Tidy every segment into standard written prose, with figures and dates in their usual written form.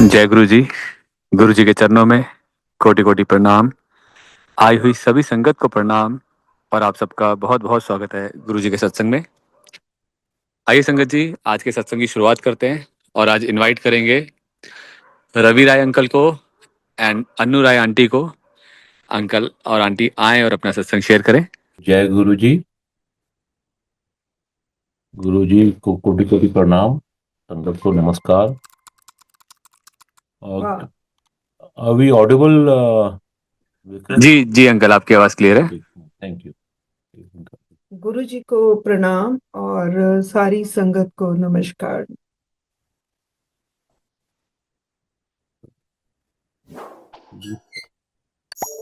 जय गुरु जी के चरणों में कोटि कोटि प्रणाम। आई हुई सभी संगत को प्रणाम और आप सबका बहुत बहुत स्वागत है गुरु जी के सत्संग में। आइए संगत जी, आज के सत्संग की शुरुआत करते हैं और आज इनवाइट करेंगे रवि राय अंकल को एंड अन्नू राय आंटी को। अंकल और आंटी आए और अपना सत्संग शेयर करें। जय गुरु जी। गुरु जी को कोटि कोटि प्रणाम। संगत को नमस्कार। वाह। अभी ऑडिबल विक्रम? जी जी अंकल, आपकी आवाज़ क्लियर है। ठीक, थैंक यू। गुरु जी को प्रणाम और सारी संगत को नमस्कार।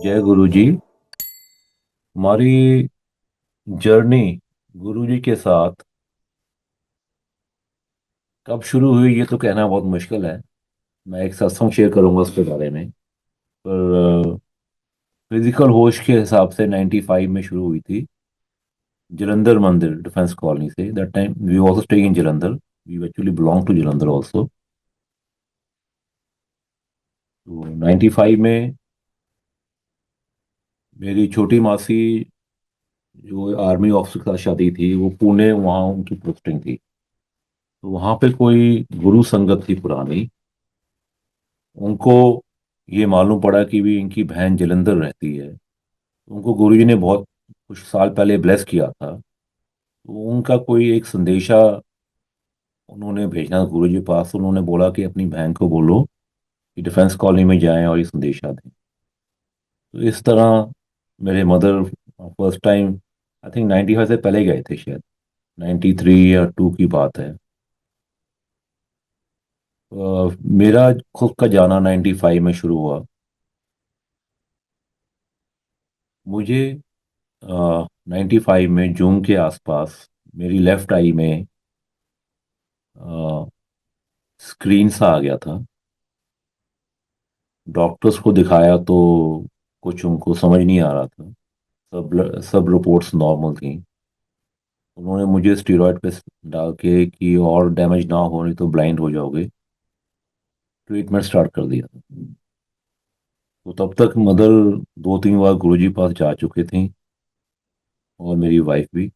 जय गुरु जी। हमारी जर्नी गुरु जी के साथ कब शुरू हुई ये तो कहना बहुत मुश्किल है। मैं एक सत्संग शेयर करूंगा उसके बारे में। पर फिजिकल होश के हिसाब से 95 में शुरू हुई थी, जलंधर मंदिर डिफेंस कॉलोनी से। That time we also staying in Jalandhar. We actually belong to Jalandhar also. तो 95 में मेरी छोटी मासी जो आर्मी ऑफिसर के साथ शादी थी, वो पुणे, वहाँ उनकी पोस्टिंग थी। तो वहाँ पे कोई गुरु संगत थी पुरानी। उनको ये मालूम पड़ा कि भी इनकी बहन जलंधर रहती है। उनको गुरुजी ने बहुत कुछ साल पहले ब्लेस किया था। तो उनका कोई एक संदेशा उन्होंने भेजना गुरुजी के पास। उन्होंने बोला कि अपनी बहन को बोलो कि डिफेंस कॉलोनी में जाएं और ये संदेशा दें। तो इस तरह मेरे mother first time, I think 95 से पहले गए थे शायद, 93 या 2 की बात है। मेरा खुद का जाना 95 में शुरू हुआ। मुझे 95 में जून के आसपास मेरी लेफ्ट आई में स्क्रीन सा आ गया था। डॉक्टर्स को दिखाया तो कुछ उनको समझ नहीं आ रहा था। सब रिपोर्ट्स नॉर्मल थी। उन्होंने मुझे स्टीरॉयड पे डाल के कि और डैमेज ना हो नहीं तो ब्लाइंड हो जाओगे, ट्रीटमेंट स्टार्ट कर दिया। तो तब तक मदर 2-3 बार गुरुजी के पास जा चुके थे और मेरी वाइफ भी।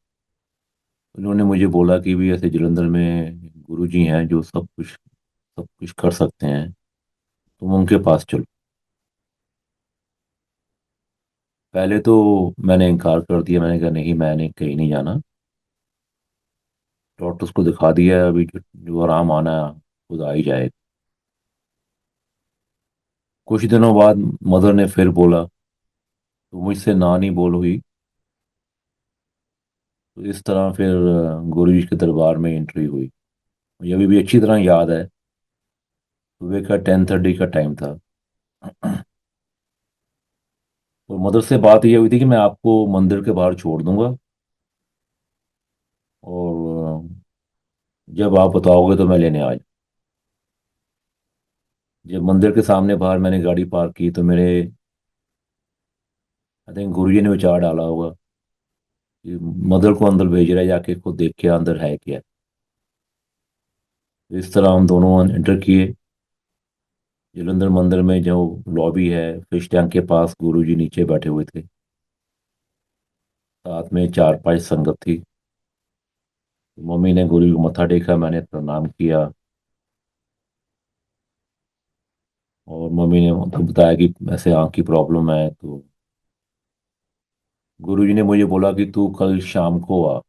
उन्होंने मुझे बोला कि भी ऐसे जलंधर में गुरुजी हैं जो सब कुछ कर सकते हैं, तुम उनके पास चलो। पहले तो मैंने इनकार कर दिया। मैंने कहा नहीं, मैंने कहीं नहीं जाना। डॉक्टर्स को दिखा दिया है, अभी जो आराम आना है खुद आ ही जाएगा। कुछ दिनों बाद मदर ने फिर बोला तो मुझसे ना नहीं बोल हुई। तो इस तरह फिर गुरु जी के दरबार में एंट्री हुई। मुझे अभी भी अच्छी तरह याद है। सुबह का 10:30 का टाइम था। और मदर से बात ये हुई थी कि मैं आपको मंदिर के बाहर छोड़ दूंगा और जब आप बताओगे तो मैं लेने आ जाऊँ। जब मंदिर के सामने बाहर मैंने गाड़ी पार्क की तो मेरे, आई थिंक गुरु जी ने विचार डाला होगा कि मदर को अंदर भेज रहा है, जाके खुद देख के अंदर है क्या। इस तरह हम दोनों एंटर किए। जलंधर मंदिर में जो लॉबी है, फिश टैंक के पास गुरु जी नीचे बैठे हुए थे। साथ में 4-5 संगत थी। मम्मी ने गुरु जी को मत्था टेका, मैंने प्रणाम किया। और मम्मी ने तो बताया कि ऐसे आँख की प्रॉब्लम है। तो गुरु जी ने मुझे बोला कि तू कल शाम को आ,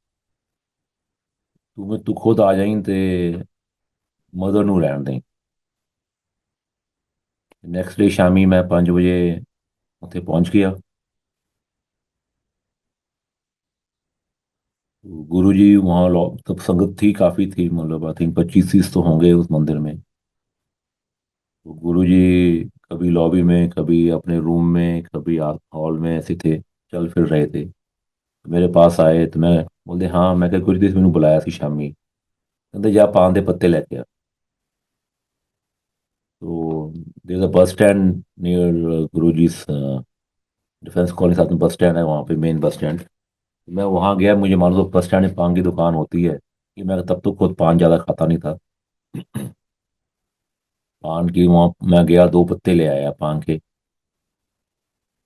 तू खुद आ जाई ते मदर ਨੂੰ ਰਹਿਣ ਦੇं। नेक्स्ट डे शामी मैं 5 बजे उत्थे पहुंच गया। तो गुरु जी वहाँ तब संगत थी, काफ़ी थी, मतलब आई थिंक 25-30 तो होंगे उस मंदिर में। तो गुरु जी कभी लॉबी में, कभी अपने रूम में, कभी हॉल में ऐसे थे, चल फिर रहे थे। तो मेरे पास आए तो मैं बोलते हाँ, मैं क्या गुरु जी मैंने बुलाया सी शामी। कहते जा पान के पत्ते लेके आ। तो देर अ बस स्टैंड नियर गुरु जी डिफेंस कॉलेज, साथ में बस स्टैंड है वहाँ पे, मेन बस स्टैंड। मैं वहाँ गया, मुझे मान लो बस स्टैंड में पान की दुकान होती है कि मैं तब तो खुद पान ज़्यादा खाता नहीं था। पान की, वहाँ मैं गया, 2 पत्ते ले आया पान के।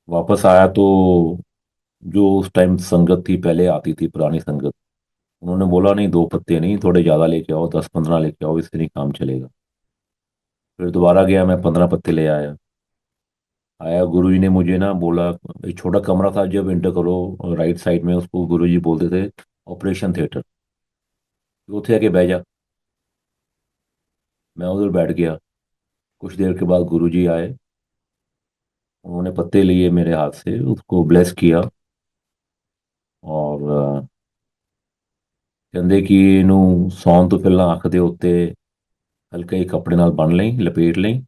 वापस आया तो जो उस टाइम संगत थी, पहले आती थी पुरानी संगत, उन्होंने बोला नहीं, 2 पत्ते नहीं, थोड़े ज़्यादा लेके आओ, 10-15 लेके आओ, इससे नहीं काम चलेगा। फिर दोबारा गया, मैं 15 पत्ते ले आया। आया, गुरुजी ने मुझे ना बोला, एक छोटा कमरा था जब इंटर करो राइट साइड में, उसको गुरुजी बोलते थे ऑपरेशन थिएटर। वो थे, आके बह जा। मैं उधर बैठ गया। कुछ देर के बाद गुरुजी आए। उन्होंने पत्ते लिए मेरे हाथ से, उसको ब्लेस किया, और कहते कि ਇਹਨੂੰ ਸੌਣ ਤੋਂ ਪਹਿਲਾਂ ਅੱਖ ਦੇ ਉੱਤੇ ਹਲਕੇ ਜਿਹੇ ਕੱਪੜੇ ਨਾਲ ਬੰਨ੍ਹ ਲਈ, ਲਪੇਟ ਲਈ।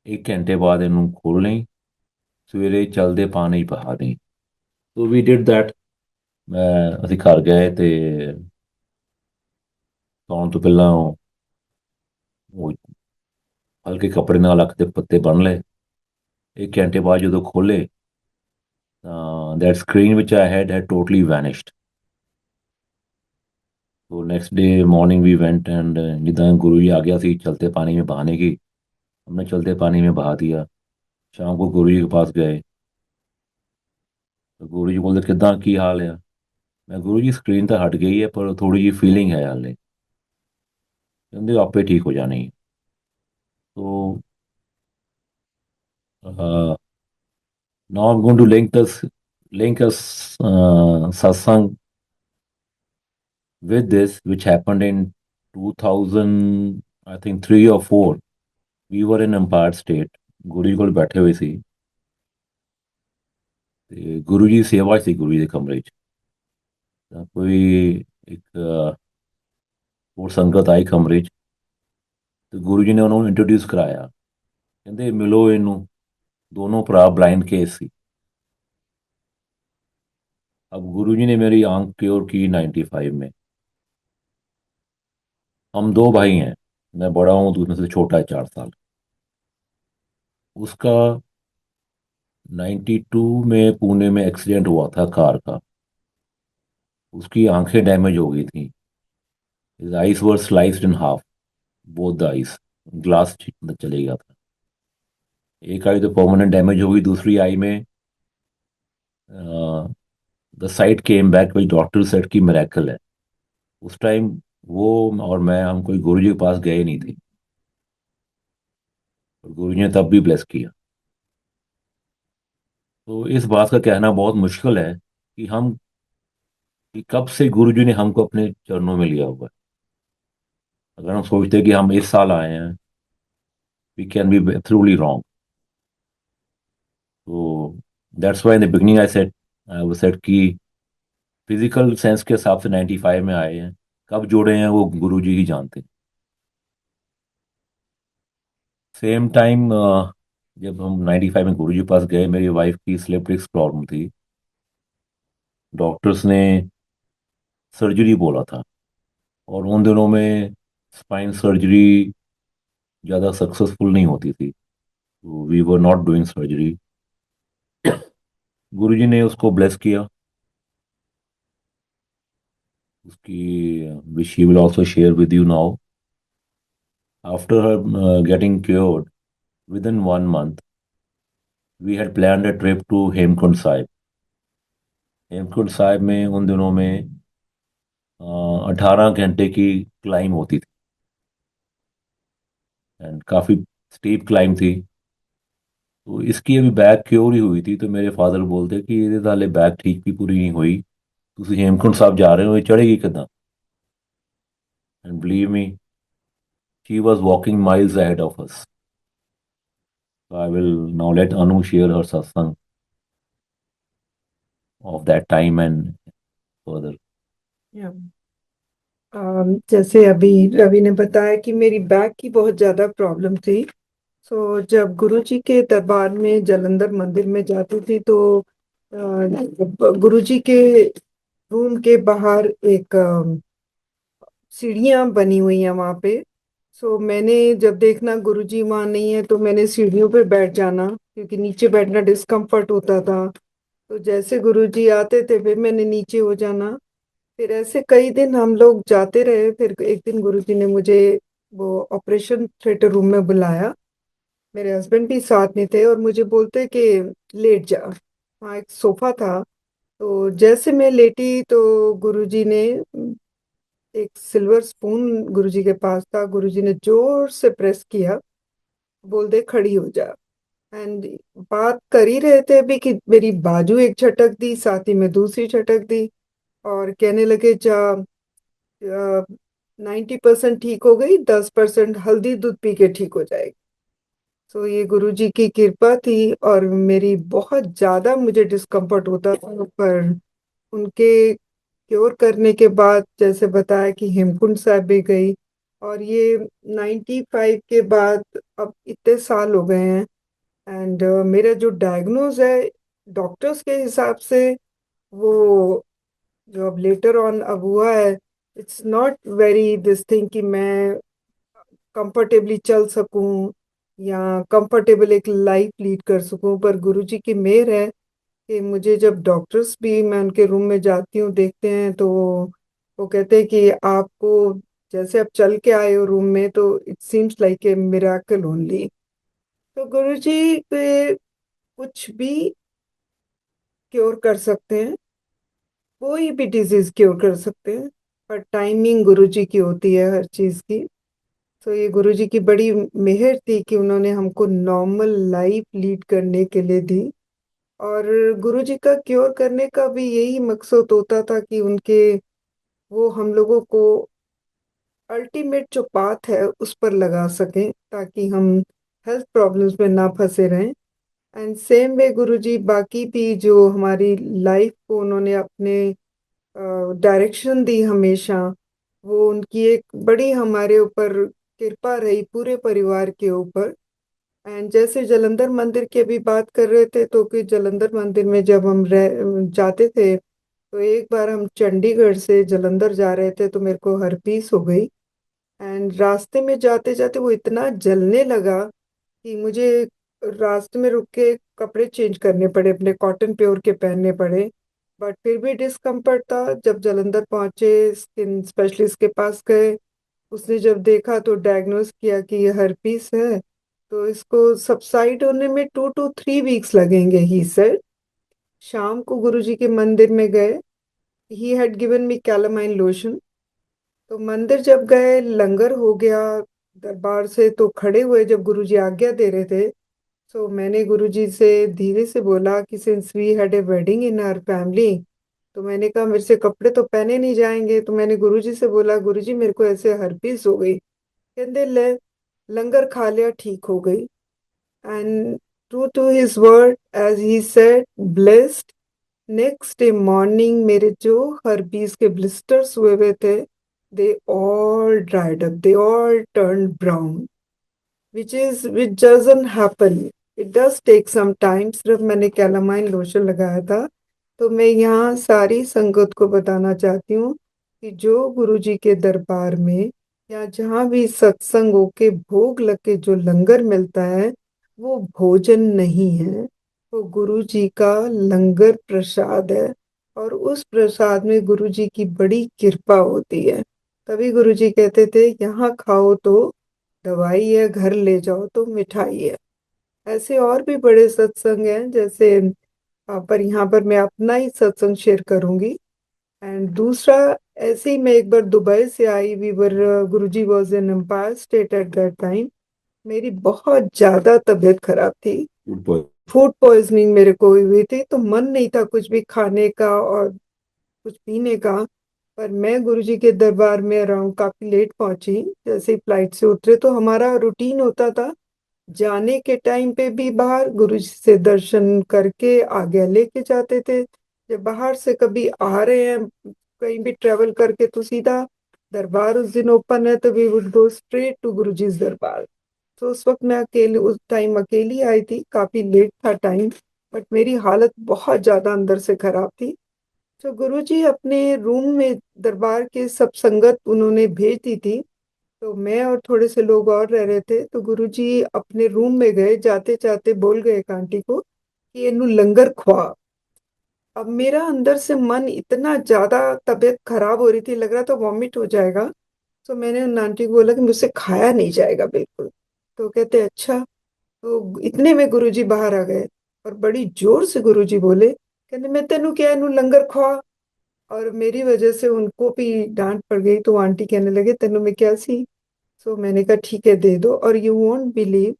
1 ਘੰਟੇ ਬਾਅਦ ਇਹਨੂੰ ਖੋਲ ਲਈ, ਸਵੇਰੇ ਚਲਦੇ ਪਾਣੀ 'ਚ ਬਹਾ ਦੇਈ। ਸੋ ਵੀ ਡਿਡ ਦੈਟ। ਅਸੀਂ ਘਰ ਗਏ ਤੇ ਸੌਣ ਤੋਂ ਪਹਿਲਾਂ ਉਹ ਹਲਕੇ ਕੱਪੜੇ ਨਾਲ ਅੱਖ ਦੇ ਪੱਤੇ ਬੰਨ੍ਹ ਲਏ। 1 ਘੰਟੇ ਬਾਅਦ ਜਦੋਂ ਖੋਲੇ ਤਾਂ that screen which I had totally vanished। तो next day morning we went and जिदा गुरु जी आ गया सी चलते पानी में बहाने की, हमने चलते पानी में बहा दिया। शाम को गुरु जी के पास गए तो गुरु जी बोलते किदा की हाल है। मैं गुरु जी स्क्रीन तो हट गई है पर थोड़ी जी फीलिंग है हाले, कहते आपे ठीक हो जानी है। तो now I am going to link us satsang with this which happened in 2000, I think 3 or 4। we were in Empire State। गुरु जी कोल बैठे हुए सी ਤੇ ਗੁਰੂ ਜੀ ਸੇਵਾ 'ਚ ਸੀ, ਗੁਰੂ ਜੀ ਦੇ ਕਮਰੇ 'ਚ। ਤਾਂ ਕੋਈ ਇੱਕ ਹੋਰ ਸੰਗਤ ਆਈ ਕਮਰੇ 'ਚ, ਤੇ ਗੁਰੂ ਜੀ ਨੇ ਉਹਨਾਂ ਨੂੰ ਇੰਟਰੋਡਿਊਸ ਕਰਾਇਆ, ਕਹਿੰਦੇ ਮਿਲੋ ਇਹਨੂੰ। दोनों भरा ब्लाइंड केस सी। अब गुरु जी ने मेरी आंख क्योर की 95 में। हम 2 भाई हैं, मैं बड़ा हूँ, दूसरे से छोटा है 4 साल। उसका 92 में पुणे में एक्सीडेंट हुआ था कार का, उसकी आंखें डैमेज हो गई थी। His eyes were sliced in half, both the eyes। Glass चले गया था। एक आई तो परमानेंट डैमेज हो गई, दूसरी आई में the site came back which doctor said की मिरेकल है। उस टाइम वो और मैं, हम कोई गुरु जी के पास गए नहीं थे, और गुरु जी ने तब भी ब्लेस किया। तो इस बात का कहना बहुत मुश्किल है कि हम, कि कब से गुरु जी ने हमको अपने चरणों में लिया हुआ है। अगर हम सोचते हैं कि हम इस साल आए हैं, we can be thoroughly wrong. तो that's why in the beginning I said कि फिजिकल सेंस के हिसाब से 95 में आए हैं, कब जोड़े हैं वो गुरु जी ही जानते हैं। सेम टाइम जब हम 95 में गुरु जी के पास गए, मेरी वाइफ की स्लिप डिस्क प्रॉब्लम थी। डॉक्टर्स ने सर्जरी बोला था, और उन दिनों में स्पाइन सर्जरी ज़्यादा सक्सेसफुल नहीं होती थी, तो we were not doing surgery. Guru ji ने उसको ब्लेस किया, उसकी which he will also share with you now. After her getting cured, within 1 month we had planned a trip to Hemkund Sahib. Hemkund Sahib में उन दिनों में 18 घंटे की क्लाइम होती थी, एंड काफ़ी स्टीप क्लाइम थी। तो इसकी अभी बैक क्योर ही हुई थी, तो मेरे फादर बोलते कि ये हाले बैक ठीक भी पूरी नहीं हुई, ਤੁਸੀਂ हेमकुंड साहब जा रहे हो, ये चढ़ेगी कितना। And believe me, she was walking miles ahead of us। So I will now let Anu share her satsang of that time and further। या जैसे अभी रवि ने बताया कि मेरी बैक की बहुत ज्यादा प्रॉब्लम थी। सो जब गुरुजी के दरबार में जलंधर मंदिर में जाती थी तो गुरुजी के रूम के बाहर एक सीढ़ियां बनी हुई हैं वहां पे। सो मैंने जब देखना गुरुजी वहां नहीं है तो मैंने सीढ़ियों पे बैठ जाना, क्योंकि नीचे बैठना डिस्कम्फर्ट होता था। तो जैसे गुरुजी आते थे फिर मैंने नीचे हो जाना। फिर ऐसे कई दिन हम लोग जाते रहे। फिर एक दिन गुरुजी ने मुझे वो ऑपरेशन थिएटर रूम में बुलाया। मेरे हस्बैंड भी साथ में थे और मुझे बोलते कि लेट जा। वहाँ एक सोफा था, तो जैसे मैं लेटी तो गुरुजी ने एक सिल्वर स्पून गुरुजी के पास था, गुरुजी ने जोर से प्रेस किया, बोल दे खड़ी हो जा। एंड बात कर ही रहे थे अभी कि मेरी बाजू एक झटक दी, साथ ही में दूसरी झटक दी, और कहने लगे जा 90% ठीक हो गई, 10% हल्दी दूध पी के ठीक हो जाएगी। तो ये गुरुजी की कृपा थी। और मेरी बहुत ज्यादा मुझे डिस्कम्फर्ट होता था, पर उनके क्योर करने के बाद जैसे बताया कि हेमकुंड साहिब भी गई। और ये 95 के बाद अब इतने साल हो गए हैं। एंड मेरा जो डायग्नोज है डॉक्टर्स के हिसाब से, वो जो अब लेटर ऑन अब हुआ है, it's not very this thing कि मैं कंफर्टेबली चल सकूं या कंफर्टेबल एक लाइफ लीड कर सकूं। पर गुरुजी की मेहर है कि मुझे जब डॉक्टर्स भी, मैं उनके रूम में जाती हूँ, देखते हैं, तो वो कहते हैं कि आपको जैसे आप चल के आए हो रूम में, तो it seems like a miracle only. तो गुरुजी पे कुछ भी क्योर कर सकते हैं, कोई भी डिजीज क्योर कर सकते हैं, पर टाइमिंग गुरुजी की होती है हर चीज की। तो ये गुरुजी की बड़ी मेहर थी कि उन्होंने हमको नॉर्मल लाइफ लीड करने के लिए दी। और गुरुजी का क्योर करने का भी यही मकसद होता था कि उनके, वो हम लोगों को अल्टीमेट जो पाथ है उस पर लगा सकें, ताकि हम हेल्थ प्रॉब्लम्स में ना फंसे रहें। एंड सेम वे गुरुजी बाकी भी जो हमारी लाइफ को उन्होंने अपने डायरेक्शन दी हमेशा, वो उनकी एक बड़ी हमारे ऊपर कृपा रही, पूरे परिवार के ऊपर। एंड जैसे जलंधर मंदिर की अभी बात कर रहे थे, तो कि जलंधर मंदिर में जब हम जाते थे, तो एक बार हम चंडीगढ़ से जलंधर जा रहे थे तो मेरे को हर्पीस हो गई। एंड रास्ते में जाते जाते वो इतना जलने लगा कि मुझे रास्ते में रुक के कपड़े चेंज करने पड़े, अपने कॉटन प्योर के पहनने पड़े। बट फिर भी डिस्कम्फर्ट था। जब जलंधर पहुंचे, स्किन स्पेशलिस्ट के पास गए, उसने जब देखा तो डायग्नोस किया कि ये हर्पीस है, तो इसको सबसाइड होने में 2 to 3 वीक्स लगेंगे, ही सेड। शाम को गुरुजी के मंदिर में गए, he had given me calamine lotion. तो मंदिर जब गए, लंगर हो गया दरबार से, तो खड़े हुए जब गुरुजी आज्ञा दे रहे थे, तो मैंने गुरुजी से धीरे से बोला कि since we had a wedding in our family, तो मैंने कहा मेरे से कपड़े तो पहने नहीं जाएंगे, तो मैंने गुरुजी से बोला गुरुजी मेरे को ऐसे हर्पीस हो गई। कहते ले, लंगर खा लिया ठीक हो गई। And true to his word as he said, blessed. Next day morning मेरे जो हर्पीस के ब्लिस्टर्स हुए हुए थे, they all dried up, they all turn brown, which doesn't happen. It does take some time। सिर्फ मैंने कैलामाइन लोशन लगाया था। तो मैं यहाँ सारी संगत को बताना चाहती हूँ कि जो गुरुजी के दरबार में या जहाँ भी सत्संगों के भोग लग के जो लंगर मिलता है, वो भोजन नहीं है, वो गुरुजी का लंगर प्रसाद है। और उस प्रसाद में गुरुजी की बड़ी कृपा होती है। तभी गुरुजी कहते थे यहाँ खाओ तो दवाई है, घर ले जाओ तो मिठाई है। ऐसे और भी बड़े सत्संग हैं जैसे, पर यहाँ पर मैं अपना ही सत्संग शेयर करूंगी। एंड दूसरा, ऐसे ही मैं एक बार दुबई से आई, we were, Guruji was in empire state at that time. मेरी बहुत ज्यादा तबीयत खराब थी, फूड पॉइजनिंग मेरे को हुई थी, तो मन नहीं था कुछ भी खाने का और कुछ पीने का। पर मैं गुरुजी के दरबार में अराउंड काफी लेट पहुंची। जैसे ही फ्लाइट से उतरे, तो हमारा रूटीन होता था जाने के टाइम पे भी बाहर गुरुजी से दर्शन करके आगे लेके जाते थे। जब बाहर से कभी आ रहे हैं कहीं भी ट्रेवल करके, तो सीधा दरबार उस दिन ओपन है, तो we would go straight to Guruji दरबार। तो उस वक्त मैं अकेले, उस टाइम अकेली आई थी, काफी लेट था टाइम, बट मेरी हालत बहुत ज्यादा अंदर से खराब थी। तो गुरुजी अपने रूम में दरबार के सब संगत उन्होंने भेज दी थी। तो मैं और थोड़े से लोग और रह रहे थे, तो गुरुजी अपने रूम में गए, जाते जाते बोल गए एक आंटी को कि इन्हू लंगर खवा। अब मेरा अंदर से मन इतना ज्यादा, तबीयत खराब हो रही थी, लग रहा था वॉमिट हो जाएगा। तो मैंने उन आंटी को बोला कि मुझसे खाया नहीं जाएगा बिल्कुल। तो कहते अच्छा। तो इतने में गुरुजी बाहर आ गए और बड़ी जोर से गुरुजी बोले, कहते मैं तेनू क्या इनू लंगर खवा। और मेरी वजह से उनको भी डांट पड़ गई, तो आंटी कहने लगे तेनू मैं क्या सी। सो मैंने कहा ठीक है दे दो। और यू वोंट बिलीव,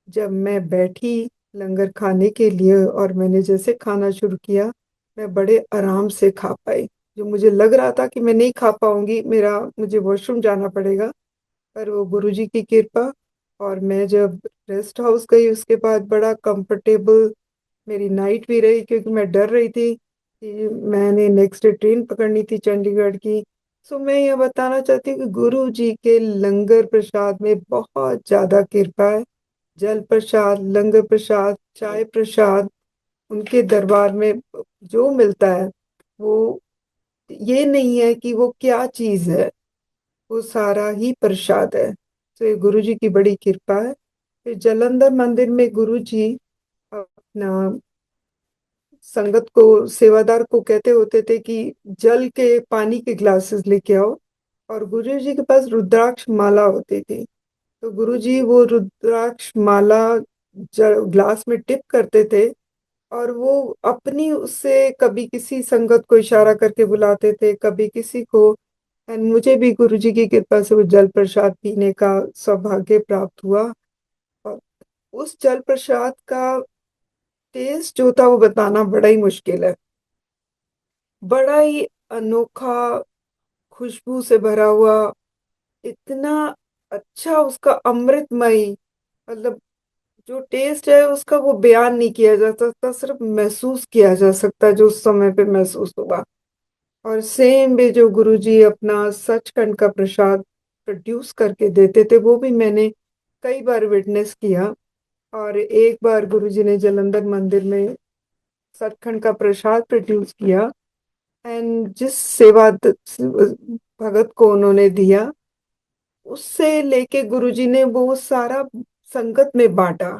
जब मैं बैठी लंगर खाने के लिए और मैंने जैसे खाना शुरू किया, मैं बड़े आराम से खा पाई। जो मुझे लग रहा था कि मैं नहीं खा पाऊंगी, मेरा मुझे वॉशरूम जाना पड़ेगा, पर वो गुरुजी की कृपा। और मैं जब रेस्ट हाउस गई उसके बाद बड़ा कंफर्टेबल मेरी नाइट भी रही, क्योंकि मैं डर रही थी कि मैंने नेक्स्ट डे ट्रेन पकड़नी थी चंडीगढ़ की। सो मैं यह बताना चाहती हूँ कि गुरु जी के लंगर प्रसाद में बहुत ज्यादा कृपा है। जल प्रसाद, लंगर प्रसाद, चाय प्रसाद, उनके दरबार में जो मिलता है वो, ये नहीं है कि वो क्या चीज है, वो सारा ही प्रसाद है। तो ये गुरु जी की बड़ी कृपा है। फिर जालंधर मंदिर में गुरु जी अपना संगत को, सेवादार को कहते होते थे कि जल के पानी के ग्लासेस लेके आओ। और गुरु जी के पास रुद्राक्ष माला होती थी। तो गुरु जी वो रुद्राक्ष माला ग्लास में टिप करते थे, और वो अपनी उससे कभी किसी संगत को इशारा करके बुलाते थे, कभी किसी को। एंड मुझे भी गुरु जी की कृपा से वो जल प्रसाद पीने का सौभाग्य प्राप्त हुआ। और उस जल प्रसाद का टेस्ट जो था वो बताना बड़ा ही मुश्किल है। बड़ा ही अनोखा, खुशबू से भरा हुआ, इतना अच्छा उसका अमृतमयी, मतलब जो टेस्ट है उसका वो बयान नहीं किया जा सकता, सिर्फ महसूस किया जा सकता है जो उस समय पे महसूस हुआ। और सेम वे जो गुरुजी अपना सचखंड का प्रसाद प्रोड्यूस करके देते थे, वो भी मैंने कई बार विटनेस किया। और एक बार गुरुजी ने जालंधर मंदिर में सचखंड का प्रसाद प्रोड्यूस किया, एंड जिस सेवा भगत को उन्होंने दिया, उससे लेके गुरुजी ने वो सारा संगत में बांटा।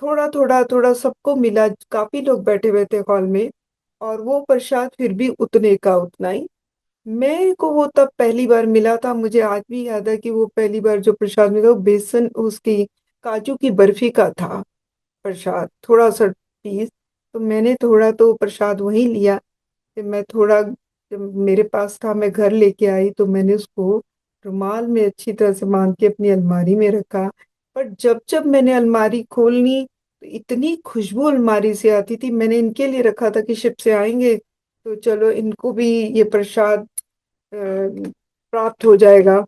थोड़ा थोड़ा थोड़ा सबको मिला, काफी लोग बैठे हुए थे हॉल में, और वो प्रसाद फिर भी उतने का उतना ही। मेरे को वो तब पहली बार मिला था, मुझे आज भी याद है कि वो पहली बार जो प्रसाद मिला वो बेसन, उसकी काजू की बर्फी का था प्रसाद, थोड़ा सा पीस। तो मैंने थोड़ा तो प्रसाद वहीं लिया। फिर मैं थोड़ा, जब मेरे पास था मैं घर लेके आई, तो मैंने उसको रुमाल में अच्छी तरह से बांध के अपनी अलमारी में रखा। पर जब जब मैंने अलमारी खोलनी, तो इतनी खुशबू अलमारी से आती थी। मैंने इनके लिए रखा था कि शिप से आएंगे तो चलो इनको भी ये प्रसाद प्राप्त हो जाएगा।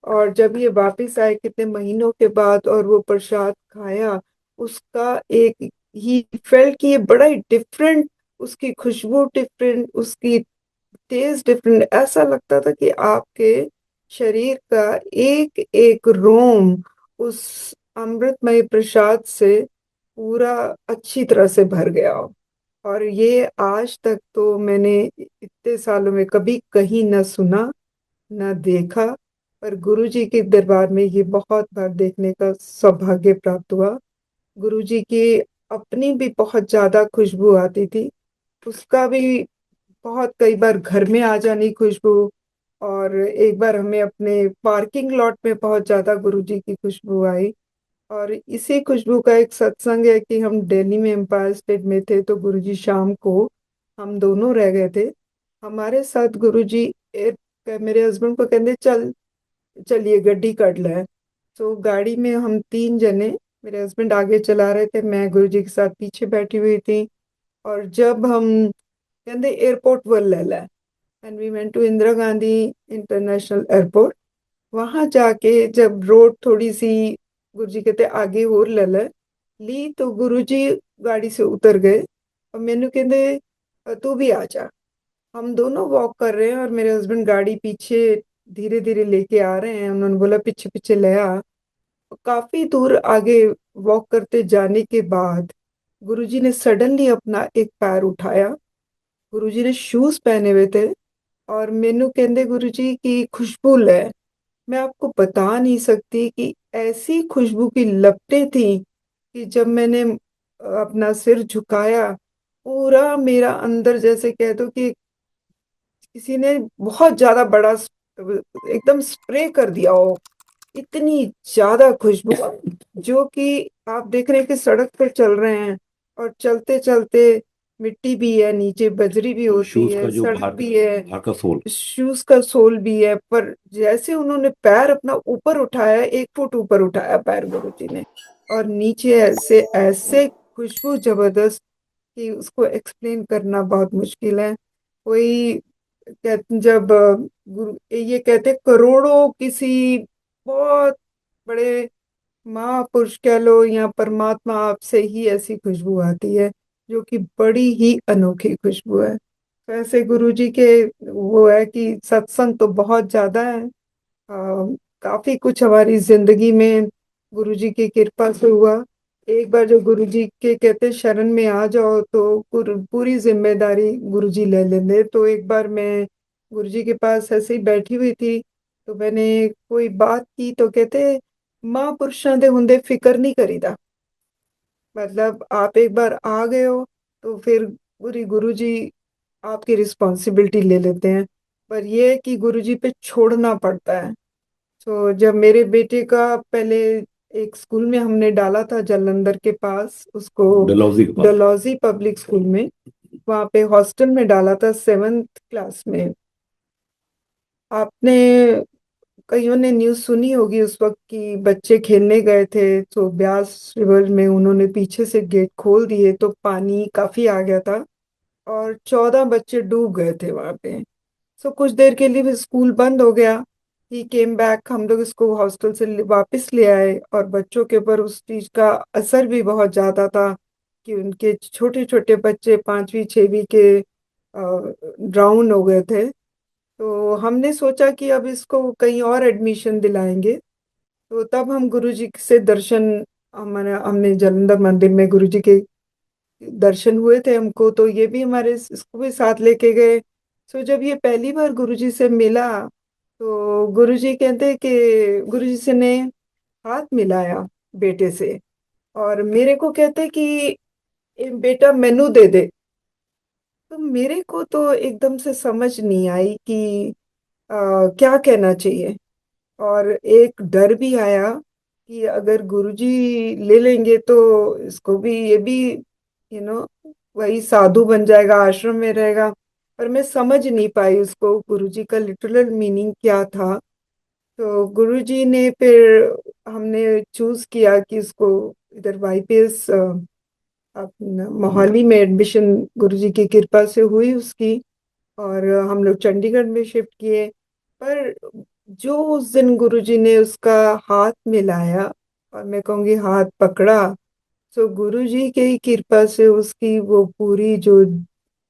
और जब ये वापस आए कितने महीनों के बाद और वो प्रसाद खाया, उसका एक ही फेल्ट कि ये बड़ा ही डिफरेंट, उसकी खुशबू डिफरेंट, उसकी टेस्ट डिफरेंट। ऐसा लगता था कि आपके शरीर का एक एक रोम उस अमृतमय प्रसाद से पूरा अच्छी तरह से भर गया हो। और ये आज तक तो मैंने इतने सालों में कभी कहीं न सुना न देखा, पर गुरु जी के दरबार में ये बहुत बार देखने का सौभाग्य प्राप्त हुआ। गुरु जी की अपनी भी बहुत ज्यादा खुशबू आती थी, उसका भी बहुत कई बार घर में आ जानी खुशबू। और एक बार हमें अपने पार्किंग लॉट में बहुत ज्यादा गुरु जी की खुशबू आई। और इसी खुशबू का एक सत्संग है कि हम दिल्ली में एम्पायर स्टेट में थे, तो गुरुजी शाम को, हम दोनों रह गए थे, हमारे साथ गुरुजी मेरे हस्बैंड को कहते चल, चलिए गड्डी कर ले। तो गाड़ी में हम तीन जने, मेरे हस्बैंड आगे चला रहे थे, मैं गुरुजी के साथ पीछे बैठी हुई थी। और जब हम कहते एयरपोर्ट वर ले ला, and we went to Indira Gandhi international airport. वहां जाके जब रोड थोड़ी सी, गुरुजी कहते आगे और ले ले ली, तो गुरुजी गाड़ी से उतर गए और मैंने कहते तू भी आ जा। हम दोनों वॉक कर रहे हैं और मेरे हस्बैंड गाड़ी पीछे धीरे धीरे लेके आ रहे हैं। उन्होंने बोला पीछे पीछे ले आ। काफी दूर आगे वॉक करते जाने के बाद गुरुजी ने सडनली अपना एक पैर उठाया। गुरुजी ने शूज पहने हुए थे, और मैनू कहते गुरुजी की खुशबू ले। मैं आपको बता नहीं सकती कि ऐसी खुशबू की लपटें थी कि जब मैंने अपना सिर झुकाया, पूरा मेरा अंदर जैसे कह दो कि किसी ने बहुत ज्यादा बड़ा तो एकदम स्प्रे कर दिया हो, इतनी ज्यादा खुशबू, जो कि आप देख रहे हैं कि सड़क पे चल रहे हैं और चलते चलते मिट्टी भी है नीचे, बजरी भी होती शूज है, का जो सड़क भी है, बाहर का सोल, शूज का सोल भी है, पर जैसे उन्होंने पैर अपना ऊपर उठाया, 1 फुट ऊपर उठाया पैर गुरुजी ने, और नीचे ऐसे ऐसे खुशबू जबरदस्त कि उसको एक्सप्लेन करना बहुत मुश्किल है। कोई जब गुरु ये कहते करोड़ों किसी बहुत बड़े महापुरुष कह लो या परमात्मा आपसे ही ऐसी खुशबू आती है, जो कि बड़ी ही अनोखी खुशबू है। तो ऐसे गुरु जी के वो है कि सत्संग तो बहुत ज्यादा है। काफी कुछ हमारी जिंदगी में गुरु जी की कृपा से हुआ। एक बार जो गुरु जी के कहते शरण में आ जाओ तो पूरी जिम्मेदारी गुरु जी ले लेंगे। तो एक बार मैं गुरु जी के पास ऐसे ही बैठी हुई थी, तो मैंने कोई बात की तो कहते महापुरुषों दे हुंदे फिक्र नहीं करीदा। मतलब आप एक बार आ गए हो तो फिर पूरी गुरु जी आपकी रिस्पॉन्सिबिलिटी ले लेते हैं, पर ये है कि गुरु जी पे छोड़ना पड़ता है। तो जब मेरे बेटे का पहले एक स्कूल में हमने डाला था जालंधर के पास उसको, डलहौजी के पास। डलहौजी पब्लिक स्कूल में, वहाँ पे हॉस्टल में डाला था 7th क्लास में। आपने कईयों ने न्यूज़ सुनी होगी उस वक्त की, बच्चे खेलने गए थे तो ब्यास रिवर में उन्होंने पीछे से गेट खोल दिए तो पानी काफी आ गया था और 14 बच्चे डूब गए थे वहां पे। सो कुछ देर के लिए फिर स्कूल बंद हो गया। ही केम बैक, हम लोग इसको हॉस्टल से वापस ले आए और बच्चों के ऊपर उस चीज का असर भी बहुत ज्यादा था कि उनके छोटे छोटे बच्चे 5वीं 6वीं के ड्राउन हो गए थे। तो हमने सोचा कि अब इसको कहीं और एडमिशन दिलाएंगे। तो तब हम गुरुजी से दर्शन, हमारे हमने जालंधर मंदिर में गुरुजी के दर्शन हुए थे हमको, तो ये भी हमारे इसको भी साथ लेके गए। सो जब ये पहली बार गुरुजी से मिला तो गुरुजी कहते कि गुरुजी से ने हाथ मिलाया बेटे से, और मेरे को कहते कि "ए, बेटा मेनू दे दे"। तो मेरे को तो एकदम से समझ नहीं आई कि क्या कहना चाहिए, और एक डर भी आया कि अगर गुरुजी ले लेंगे तो इसको भी, ये भी वही साधु बन जाएगा, आश्रम में रहेगा। पर मैं समझ नहीं पाई उसको गुरुजी का लिटरल मीनिंग क्या था। तो गुरुजी ने फिर, हमने चूज किया कि इसको इधर वाईपीएस अपना मोहाली में एडमिशन गुरुजी की कृपा से हुई उसकी, और हम लोग चंडीगढ़ में शिफ्ट किए। पर जो उस दिन गुरुजी ने उसका हाथ मिलाया और मैं कहूँगी हाथ पकड़ा, तो गुरुजी के ही कृपा से उसकी वो पूरी जो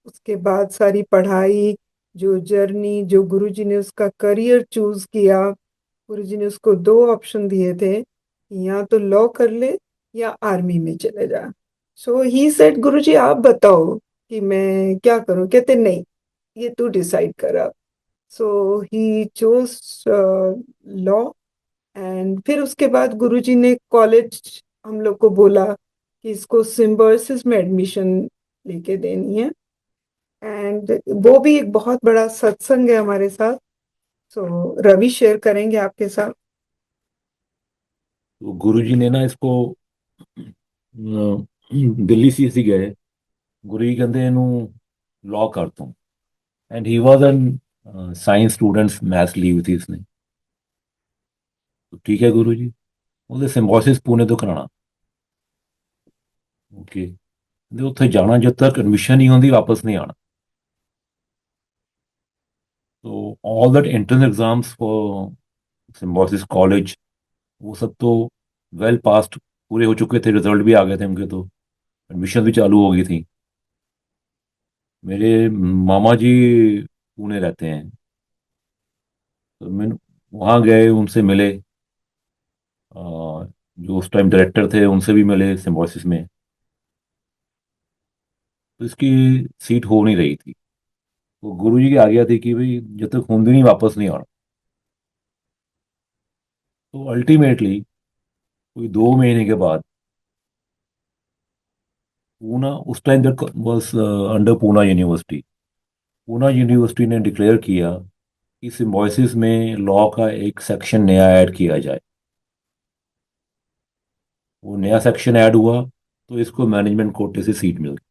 उसके बाद सारी पढ़ाई, जो जर्नी, जो गुरुजी ने उसका करियर चूज किया। गुरुजी ने उसको 2 ऑप्शन दिए थे कि या तो लॉ कर ले या आर्मी में चले जा। सो ही सेड गुरुजी आप बताओ कि मैं क्या करूं। कहते नहीं, ये तू डिसाइड कर अब। सो ही चोज लॉ। एंड फिर उसके बाद गुरुजी ने कॉलेज हम लोग को बोला कि इसको सिम्बोसिस में एडमिशन लेके देनी है। एंड वो भी एक बहुत बड़ा सत्संग है हमारे साथ। सो रवि शेयर करेंगे आपके साथ। तो गुरुजी ने ना इसको दिल्ली सीसी गए, गुरु जी कहते ਇਹਨੂੰ लॉ कर तूं। And he was an science students maths ली हुई थी इसने। तो ठीक है गुरु जी, ਉਹਦੇ ਸਿੰਬੋਸਿਸ पुणे तो कराना। ओके, ਤੇ ਉੱਥੇ ਜਾਣਾ, जब तक एडमिशन नहीं होती वापस नहीं आना। तो all that entrance exams for Symbiosis college, वो सब तो वेल पास्ट पूरे हो चुके थे, रिजल्ट भी आ गए थे उनके, तो एडमिशन भी चालू हो गई थी। मेरे मामा जी पुणे रहते हैं, तो मैं वहाँ गए, उनसे मिले। अ, जो उस टाइम डायरेक्टर थे उनसे भी मिले सिम्बोसिस में। तो इसकी सीट हो नहीं रही थी। तो गुरु जी की आज्ञा थी कि भाई जब तक खून नहीं वापस नहीं आना। तो अल्टीमेटली कोई 2 महीने के बाद पूना, उस time that was under Poona university, Poona university ने डिक्लेयर किया कि सिम्बोसिस में लॉ का एक सेक्शन नया ऐड किया जाए। वो नया सेक्शन ऐड हुआ तो इसको मैनेजमेंट कोटे से सीट मिल गई।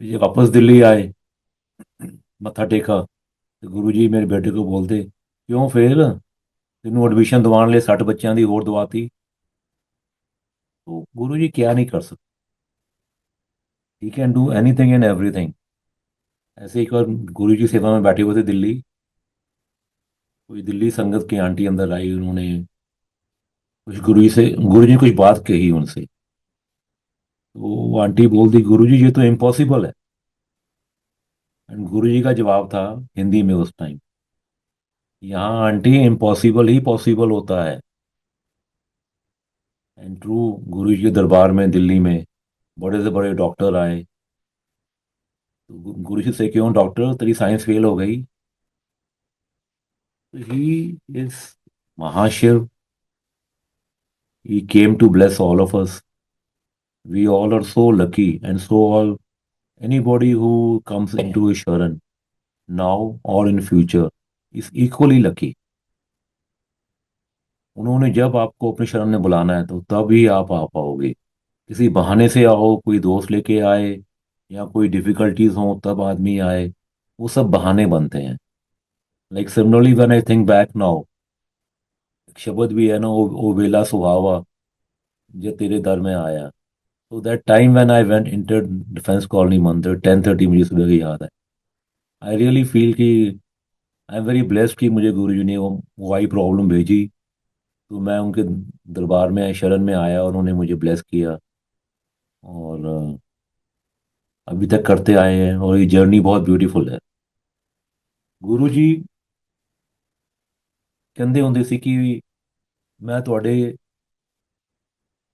ये वापस दिल्ली आए, मत्था टेका, तो गुरुजी मेरे बेटे को बोलते, क्यों फेल, तेनों एडमिशन दिवाने लिए 60 बच्चों की होर दवाती। तो गुरुजी क्या नहीं कर सकते, he can do anything and everything. ऐसे एक बार गुरुजी सेवा में बैठे हुए थे दिल्ली, कोई दिल्ली संगत की आंटी अंदर आई, उन्होंने कुछ गुरु जी ने कुछ बात कही उनसे। तो वो आंटी बोलती, गुरु जी ये तो इम्पॉसिबल है। एंड गुरु जी का जवाब था हिंदी में उस टाइम, यहाँ आंटी इम्पॉसिबल ही पॉसिबल होता है। एंड ट्रू, गुरु जी के दरबार में दिल्ली में बड़े से बड़े डॉक्टर आए। तो गुरु जी से, क्यों डॉक्टर, तेरी साइंस फेल हो गई? He is Mahashiv, he came to bless all of us. We all are so lucky, and so all anybody who comes into a Sharan now or in future is equally lucky. उन्होंने जब आपको अपने शरण में बुलाना है तो तभी आप आ पाओगे। किसी बहाने से आओ, कोई दोस्त लेके आए या कोई डिफिकल्टीज हो तब आदमी आए, वो सब बहाने बनते हैं। Like similarly when I think back now, एक शब्द भी है ना, ओ वेला सुहावा जो तेरे दर में आया। तो that time when I went inter defence colony मंदिर, 10:30 मुझे सुबह की याद है। आई रियली फील कि आई एम वेरी ब्लेस्ड कि मुझे गुरु जी ने वो आई प्रॉब्लम भेजी, तो मैं उनके दरबार में शरण में आया और उन्होंने मुझे ब्लेस किया। और अभी तक करते आए हैं, और ये जर्नी बहुत ब्यूटीफुल है। गुरु जी ਕਹਿੰਦੇ ਹੁੰਦੇ ਸੀ ਕਿ ਮੈਂ ਤੁਹਾਡੇ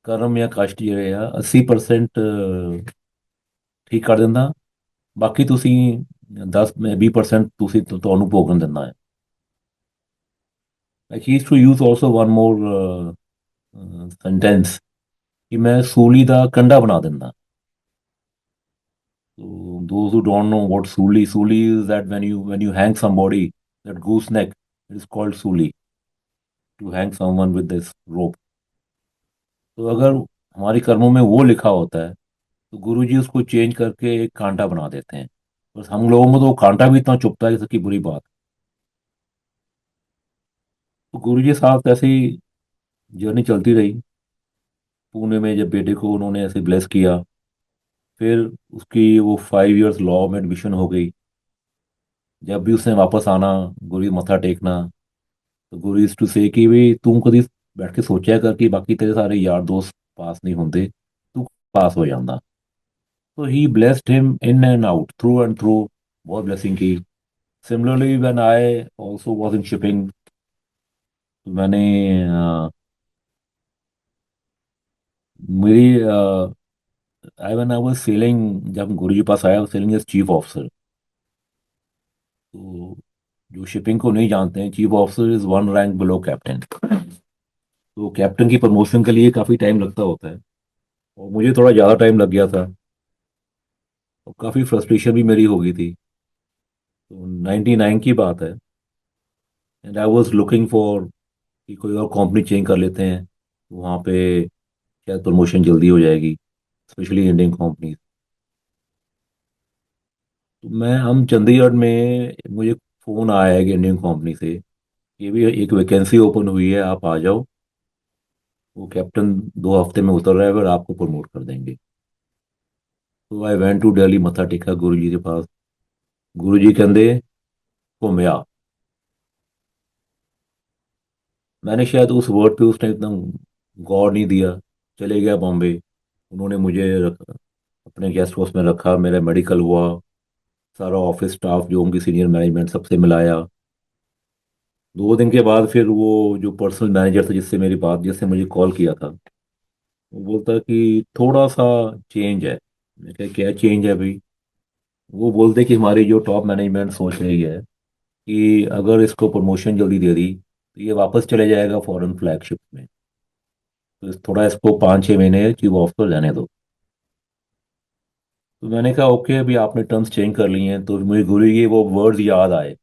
ਕਰਮ ਜਾਂ ਕਸ਼ਟ ਜਿਹੜੇ ਆ 80% ਠੀਕ ਕਰ ਦਿੰਦਾ, ਬਾਕੀ ਤੁਸੀਂ 10 20% ਤੁਸੀਂ ਤੁਹਾਨੂੰ ਭੋਗਣ ਦਿੰਦਾ ਹੈ। Like he to use also one more sentence कि मैं सूली ਦਾ ਕੰਡਾ ਬਣਾ ਦਿੰਦਾ। So those who don't know what suli is that when you hang somebody, that gooseneck, it is called suli, to hang someone with this rope. तो अगर हमारे कर्मों में वो लिखा होता है तो गुरु जी उसको चेंज करके एक कांटा बना देते हैं। बस हम लोगों में तो वो कांटा भी इतना चुभता है कि इसकी बुरी बात। तो गुरु जी साथ ऐसे ही जर्नी चलती रही। पुणे में जब बेटे को उन्होंने ऐसे ब्लेस किया, फिर उसकी वो 5 इयर्स लॉ में एडमिशन हो गई। जब भी उसने वापस आना, गुरु जी मत्था टेकना, तो गुरु यूज्ड टू से कि भी तू कभी बैठ के सोचा कर कि बाकी तेरे सारे यार दोस्त पास नहीं होंगे, तू पास हो जाता। तो he blessed him in and out, through and through, बहुत ब्लेसिंग की। Similarly when I also was in shipping, तो मैंने मेरी I when I was sailing, जब गुरु जी पास आया, सेलिंग एज चीफ ऑफिसर। तो जो शिपिंग को नहीं जानते हैं, chief officer is one rank below captain. तो कैप्टन की प्रमोशन के लिए काफ़ी टाइम लगता होता है, और मुझे थोड़ा ज़्यादा टाइम लग गया था, और काफ़ी फ्रस्ट्रेशन भी मेरी हो गई थी। तो 99 की बात है, and I was looking for कि कोई और कंपनी चेंज कर लेते हैं, तो वहाँ पे शायद प्रमोशन जल्दी हो जाएगी, स्पेशली इंडियन कंपनी। तो मैं हम चंडीगढ़ में, मुझे फ़ोन आया है कि इंडियन कंपनी से, ये भी एक वैकेंसी ओपन हुई है, आप आ जाओ, वो कैप्टन 2 हफ्ते में उतर रहा है, फिर आपको प्रमोट कर देंगे। तो आई वेंट टू दिल्ली, मत्था टेका गुरु जी के पास। गुरु जी कहते घूमया। मैंने शायद उस वर्ड पे उस टाइम इतना गौर नहीं दिया। चले गया बॉम्बे, उन्होंने मुझे अपने गेस्ट हाउस में रखा, मेरा मेडिकल हुआ, सारा ऑफिस स्टाफ जो उनकी सीनियर मैनेजमेंट सबसे मिलाया। 2 दिन के बाद फिर वो जो पर्सनल मैनेजर था जिससे मेरी बात, जिसने मुझे कॉल किया था, वो बोलता कि थोड़ा सा चेंज है। मैं कहा क्या चेंज है भाई? वो बोलते कि हमारी जो टॉप मैनेजमेंट सोच रही है कि अगर इसको प्रमोशन जल्दी दे दी तो ये वापस चले जाएगा फॉरेन फ्लैगशिप में, तो थोड़ा इसको 5-6 महीने चीफ ऑफिसर रहने दो। तो मैंने कहा ओके, अभी आपने टर्म्स चेंज कर लिए हैं, तो मुझे गुरु जी के वो वर्ड्स याद आए,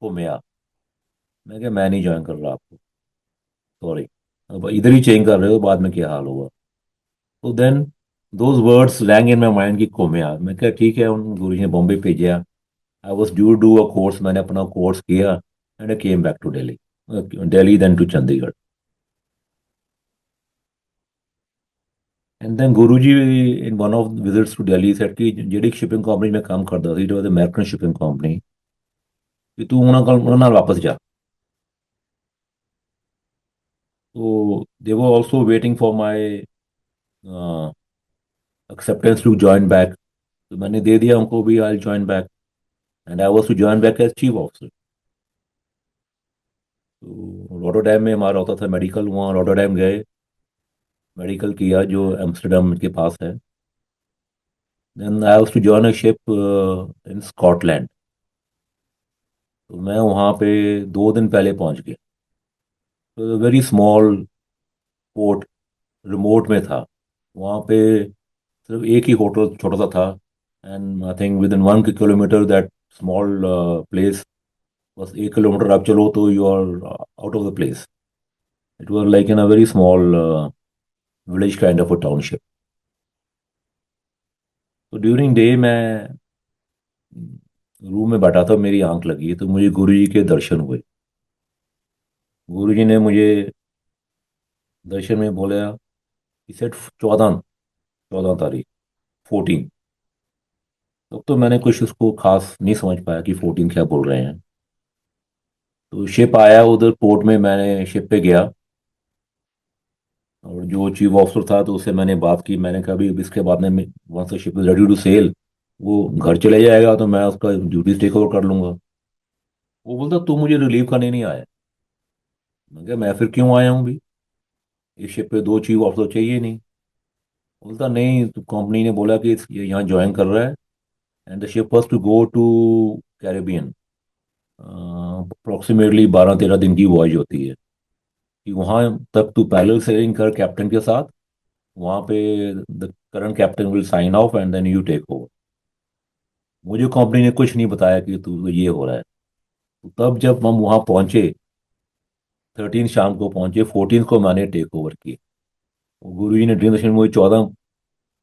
वो मैं क्या, मैं नहीं ज्वाइन कर रहा आपको, सॉरी। अब इधर ही चेंज कर रहे हो, बाद में क्या हाल होगा। तो then those words rang in my mind की कोम्या। मैं क्या ठीक है, उन गुरु जी ने बॉम्बे भेजा। I was due do a course, मैंने अपना कोर्स किया and I came back to Delhi, Delhi then to Chandigarh. And then Guru ji in one of visits to Delhi said कि ਜਿਹੜੀ शिपिंग कंपनी में काम करता थी, it was American shipping company, कि तू ਉਹਨਾਂ ਨਾਲ वापस जा। तो they were also waiting for my acceptance to join back। तो मैंने दे दिया उनको भी, I join back, and I was to join back as chief officer. तो रोटरडैम में हमारा होता था मेडिकल, वहाँ रोटरडैम गए, मेडिकल किया जो एम्स्टर्डम के पास है। Then I was to join a ship in Scotland. तो मैं वहाँ पे 2 दिन पहले पहुँच गया। तो वेरी स्मॉल पोर्ट, रिमोट में था। वहाँ पे सिर्फ एक ही होटल छोटा सा था, and I think within 1 kilometre that small place, बस 1 किलोमीटर आप चलो तो you are out of the place. It was like in a very small village kind of a township. तो ड्यूरिंग डे मैं room में बैठा था, मेरी आंख लगी तो मुझे गुरु जी के दर्शन हुए। गुरु जी ने मुझे दर्शन में बोला, कि सेट 14, 14 तारीख, 14। तब तो मैंने कुछ उसको खास नहीं समझ पाया कि 14 क्या बोल रहे हैं। तो शिप आया उधर पोर्ट में, मैंने शिप पे गया, और जो चीफ ऑफिसर था तो उससे मैंने बात की। मैंने कहा भी अब इसके बाद में once the ship is ready to sail, वो घर चले जाएगा तो मैं उसका ड्यूटीज टेक ओवर कर लूंगा। वो बोलता तू मुझे रिलीव करने नहीं आया। मैं कहा मैं फिर क्यों आया हूँ भी, इस शिप पे 2 चीफ ऑफिसर चाहिए नहीं। बोलता नहीं, तो कंपनी ने बोला कि ये यहाँ ज्वाइन कर रहा है, and the ship was to go to Caribbean. Approximately 12-13 दिन की वॉयज होती है, कि वहाँ तक तू पैरेलल सेलिंग कर कैप्टन के साथ। वहाँ पे the current captain will sign off and then you take over. मुझे कंपनी ने कुछ नहीं बताया कि तू ये हो रहा है। तो तब जब हम वहाँ पहुँचे, 13 शाम को पहुँचे, 14 को मैंने टेक ओवर की। गुरु जी ने ड्रीम दर्शन मुझे 14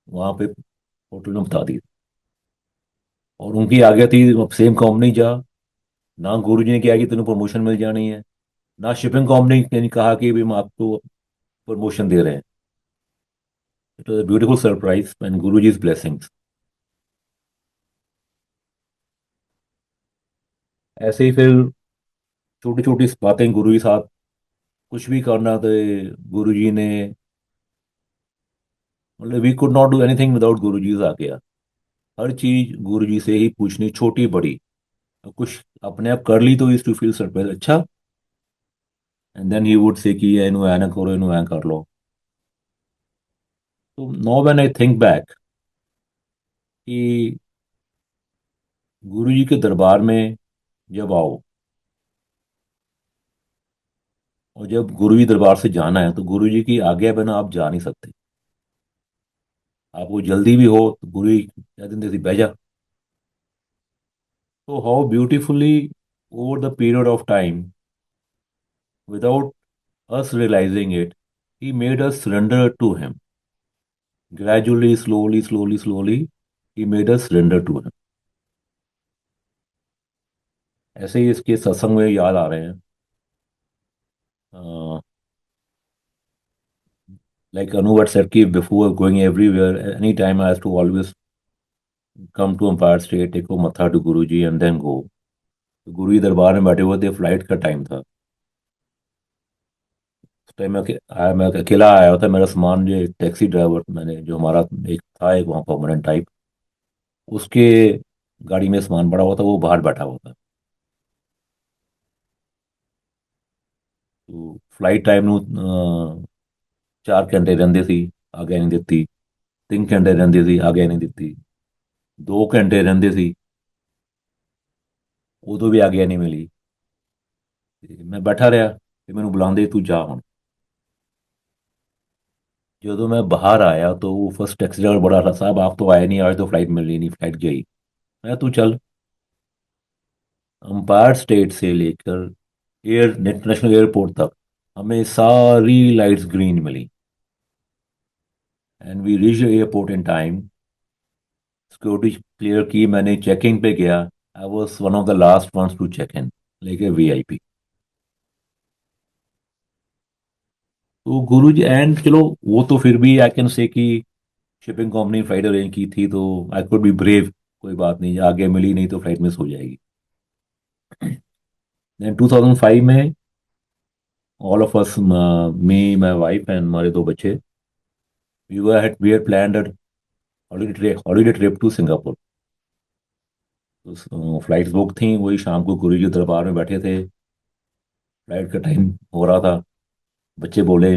वहाँ पे होटल में बता दी। और उनकी आज्ञा थी सेम कंपनी जा। ना गुरु जी ने कहा कि तुम्हें प्रमोशन मिल जानी है, ना शिपिंग कंपनी ने कहा कि भी हम आपको प्रमोशन दे रहे हैं। It was a beautiful surprise and Guru ji blessings. ऐसे ही फिर छोटी छोटी बातें गुरु के साथ, कुछ भी करना तो गुरु जी ने, मतलब we could not do anything without Guru ji आ गया। हर चीज गुरु जी से ही पूछनी, छोटी बड़ी। और कुछ अपने आप कर ली तो यूज टू फील सरप्राइज, अच्छा। And then he would say कि इनू ऐ ना करो, इनू ऐ कर लो। तो now when I think back कि गुरु जी के दरबार में जब आओ, और जब गुरु जी दरबार से जाना है तो गुरु जी की आज्ञा बिना आप जा नहीं सकते। आपको जल्दी भी हो तो गुरु जी कह देते थे बह जा। तो how beautifully over the period of time, without us realizing it, he made us surrender to him. Gradually, slowly, slowly, slowly, he made us surrender to him. ऐसे ही इसके सत्संग में याद आ रहे हैं। Like Anu had said कि before going everywhere, any time I have to always come to Empire State, take a matha to Guruji and then go. तो गुरु जी दरबार में बैठे हुए थे, फ्लाइट का टाइम था। उस टाइम मैं अकेला आया होता, मेरा सामान जो टैक्सी ड्राइवर मैंने जो हमारा एक था, एक वहाँ परमानेंट टाइप, उसके गाड़ी में सामान पड़ा हुआ था, वो बाहर बैठा हुआ था। तो फ्लाइट टाइम ਨੂੰ 4 ਘੰਟੇ ਰਹਿੰਦੇ ਸੀ, ਆਗੇ ਨਹੀਂ ਦਿੱਤੀ। 3 ਘੰਟੇ ਰਹਿੰਦੇ ਸੀ, ਆਗੇ ਨਹੀਂ ਦਿੱਤੀ। 2 ਘੰਟੇ ਰਹਿੰਦੇ ਸੀ, ਉਦੋਂ ਵੀ ਆਗਿਆ ਨਹੀਂ ਮਿਲੀ। ਤੇ ਮੈਂ ਬੈਠਾ ਰਿਹਾ, ਤੇ ਮੈਨੂੰ ਬੁਲਾਉਂਦੇ ਤੂੰ ਜਾ ਹੁਣ। ਜਦੋਂ मैं बाहर आया तो वो फर्स्ट टैक्सी ड्राइवर बड़ा था, साहब आप तो आए नहीं, आज तो फ्लाइट मिल रही नहीं, फ्लाइट गई। मैं तू चल, अम्पायर स्टेट से लेकर इंटरनेशनल एयरपोर्ट तक हमें सारी लाइट्स ग्रीन मिली, and we reach airport in time. Security clear की, मैंने चेकिंग पे गया। I was one of the last ones to check in, लेके वीआईपी। तो गुरु जी एंड चलो, वो तो फिर भी आई कैन से कि शिपिंग कंपनी फ्लाइट अरेंज की थी, तो आई कुड बी ब्रेव, कोई बात नहीं, आगे मिली नहीं तो फ्लाइट मिस हो जाएगी। देन 2005 में all of us, me, my wife and हमारे दो बच्चे, we had planned holiday trip to Singapore. तो फ्लाइट्स बुक थी, वही शाम को गुरु जी दरबार में बैठे थे, फ्लाइट का टाइम हो रहा था। बच्चे बोले,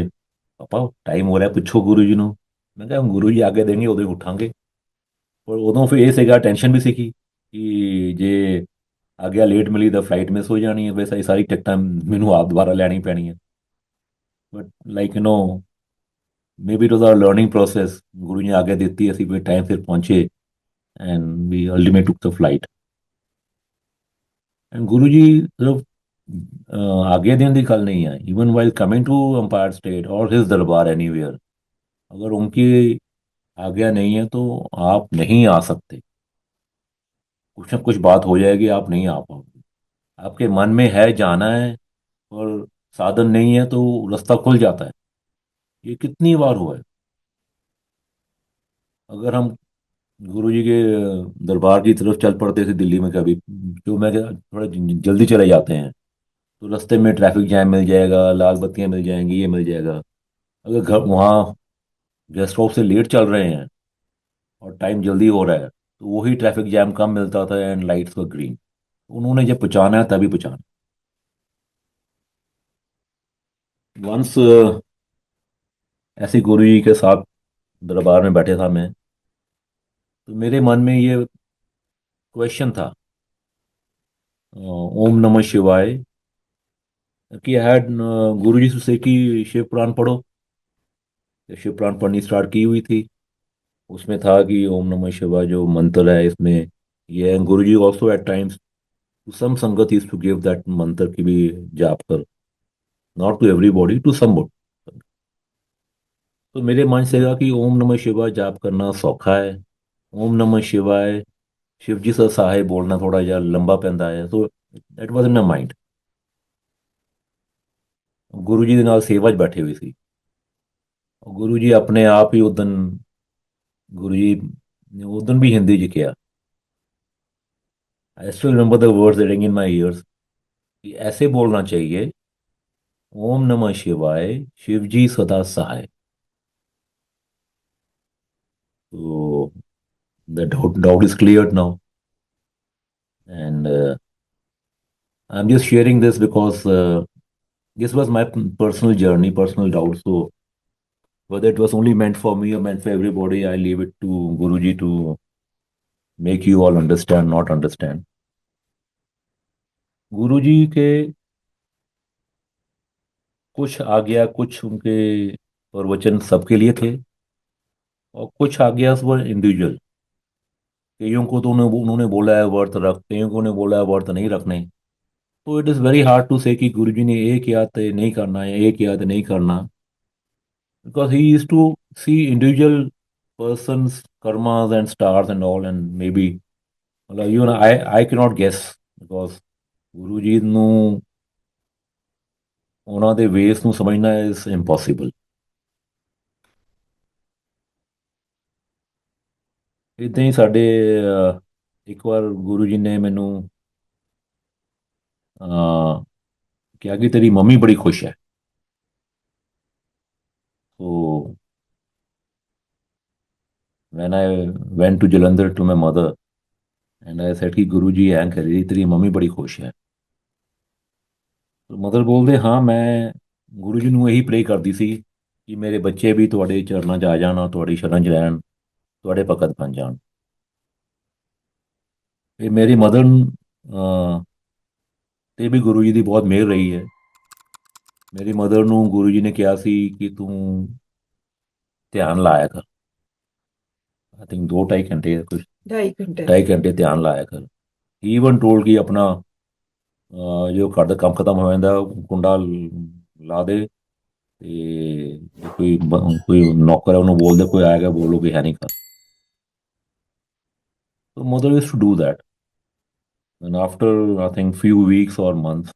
पापा टाइम हो रहा है, पूछो गुरु जी ਨੂੰ। मैं कहा हम गुरु जी आगे देंगे उਦੋਂ ही उठांगे। और उਦੋਂ फिर ਇਹ ਸੀਗਾ ਟੈਨਸ਼ਨ ਵੀ ਸੀਗੀ ਕਿ ਜੇ ਆਗਿਆ ਲੇਟ ਮਿਲੀ ਤਾਂ ਫਲਾਈਟ ਮਿਸ ਹੋ ਜਾਣੀ ਹੈ, ਵੈਸੇ ਇਹ ਸਾਰੀ ਟਿਕਟਾਂ ਮੈਨੂੰ ਆਪ ਦੁਬਾਰਾ ਲੈਣੀ ਪੈਣੀ ਹੈ। But like maybe it was our learning process, Guru ji ਨੇ ਆਗਿਆ ਦਿੱਤੀ, ਅਸੀਂ ਫਿਰ ਟਾਈਮ ਸਿਰ ਪਹੁੰਚੇ, and we ultimate took the flight. And Guru ji सिर्फ आज्ञा देने की गल नहीं है, even while coming to empire state और हिज दरबार एनीवेयर, अगर उनकी आज्ञा नहीं है तो आप नहीं आ सकते। कुछ ना कुछ बात हो जाएगी, आप नहीं आ पाओगे। आपके मन में है जाना है, और साधन नहीं है तो रास्ता खुल जाता है। ये कितनी बार हुआ है। अगर हम गुरु जी के दरबार की तरफ चल पड़ते थे दिल्ली में कभी, जो मैं क्या, थोड़ा जल्दी चले जाते हैं, तो रास्ते में ट्रैफिक जैम मिल जाएगा, लाल बत्तियां मिल जाएंगी, ये मिल जाएगा। अगर घर वहाँ गेस्ट हाउस से लेट चल रहे हैं और टाइम जल्दी हो रहा है, तो वही ट्रैफिक जैम कम मिलता था एंड लाइट्स वर ग्रीन। उन्होंने जब पहुंचाना है तभी पहुंचाना। वंस ऐसे गुरु जी के साथ दरबार में बैठे था मैं, तो मेरे मन में ये क्वेश्चन था, ओम नमः शिवाय, कि हैड गुरु जी से कि शिव पुराण पढ़ो। तो शिव पुराण पढ़नी स्टार्ट की हुई थी, उसमें था कि ओम नमः शिवाय जो मंत्र है इसमें, ये गुरु जी also eight times to some संगत यूज्ड टू गिव दैट मंत्र की भी जाप कर, not to everybody, to some. तो मेरे मन से था कि ओम नमः शिवाय जाप करना सौखा है, ओम नमः शिवाय शिव जी सा साहे बोलना थोड़ा जिहा लंबा पैंदा है। तो that was in my mind. गुरु जी ਦੇ ਨਾਲ ਸੇਵਾ 'ਚ ਬੈਠੇ ਹੋਏ ਸੀ, गुरु जी अपने आप ही उदन, गुरु जी ने उदन भी हिंदी 'ਚ किया, I still remember the words ring in my years, कि ऐसे बोलना चाहिए, ओम नमः शिवाय शिव जी सदा सहाय। तो the doubt is clear now, and I am just sharing this because this was my personal journey, personal doubt. So whether it was only meant for me or meant for everybody, I leave it to Guruji to make you all understand, not understand. गुरुजी के कुछ आज्ञा, कुछ उनके प्रवचन सबके लिए थे, और कुछ आज्ञा वर इंडिविजुअल। कईयों को तो उन्होंने बोला है व्रत रख, कईयों को ने बोला है व्रत नहीं रखने। तो it is very hard to say कि गुरुजी ने ये किया तो ये नहीं करना, या ये किया तो नहीं करना, because he used to see individual persons karmas and stars and all, and maybe even I cannot guess, because Guru ji ਨੂੰ ਉਹਨਾਂ ਦੇ ਵੇਸ ਨੂੰ ਸਮਝਣਾ ਇਜ਼ ਇੰਪੋਸੀਬਲ। ਇਦਾਂ ਹੀ ਸਾਡੇ ਇੱਕ ਵਾਰ ਗੁਰੂ ਜੀ ਨੇ ਮੈਨੂੰ ਕਿਹਾ ਕਿ ਤੇਰੀ ਮੰਮੀ ਬੜੀ ਖੁਸ਼ ਹੈ। तो when I went to Jalandhar to my mother and I said कि गुरु जी ਐਂ कह रही तेरी मम्मी बड़ी खुश है। तो ਮਦਰ ਬੋਲਦੇ ਹਾਂ ਮੈਂ ਗੁਰੂ ਜੀ ਨੂੰ ਇਹੀ ਪ੍ਰੇ ਕਰਦੀ ਸੀ ਕਿ ਮੇਰੇ ਬੱਚੇ ਵੀ ਤੁਹਾਡੇ ਚਰਨਾਂ 'ਚ ਆ ਜਾਣ, ਤੁਹਾਡੀ ਸ਼ਰਨ 'ਚ ਰਹਿਣ, ਤੁਹਾਡੇ ਭਗਤ ਬਣ ਜਾਣ। ਇਹ ਮੇਰੀ ਮਦਰ ਤੇ ਵੀ ਗੁਰੂ ਜੀ ਦੀ ਬਹੁਤ ਮਿਹਰ ਰਹੀ ਹੈ। ਮੇਰੀ ਮਦਰ ਨੂੰ ਗੁਰੂ ਜੀ ਨੇ ਕਿਹਾ ਸੀ ਕਿ ਤੂੰ ध्यान लाया कर। आई थिंक 2-2.5 घंटे कुछ, 2.5 घंटे। 2.5 घंटे ध्यान लाया कर। ਈਵਨ ਟੋਲਡ ਕਿ ਆਪਣਾ ਜੋ ਘਰ ਦਾ ਕੰਮ ਖਤਮ ਹੋ ਜਾਂਦਾ ਕੁੰਡਾ ਲਾ ਦੇ, ਤੇ ਜੇ ਕੋਈ ਨੌਕਰ ਹੈ ਉਹਨੂੰ ਬੋਲ ਦੇ ਕੋਈ ਆਏਗਾ ਬੋਲੋ ਕਿ ਹੈ ਨਹੀਂ ਘਰ। So mother used to do that. And after I think few weeks or months,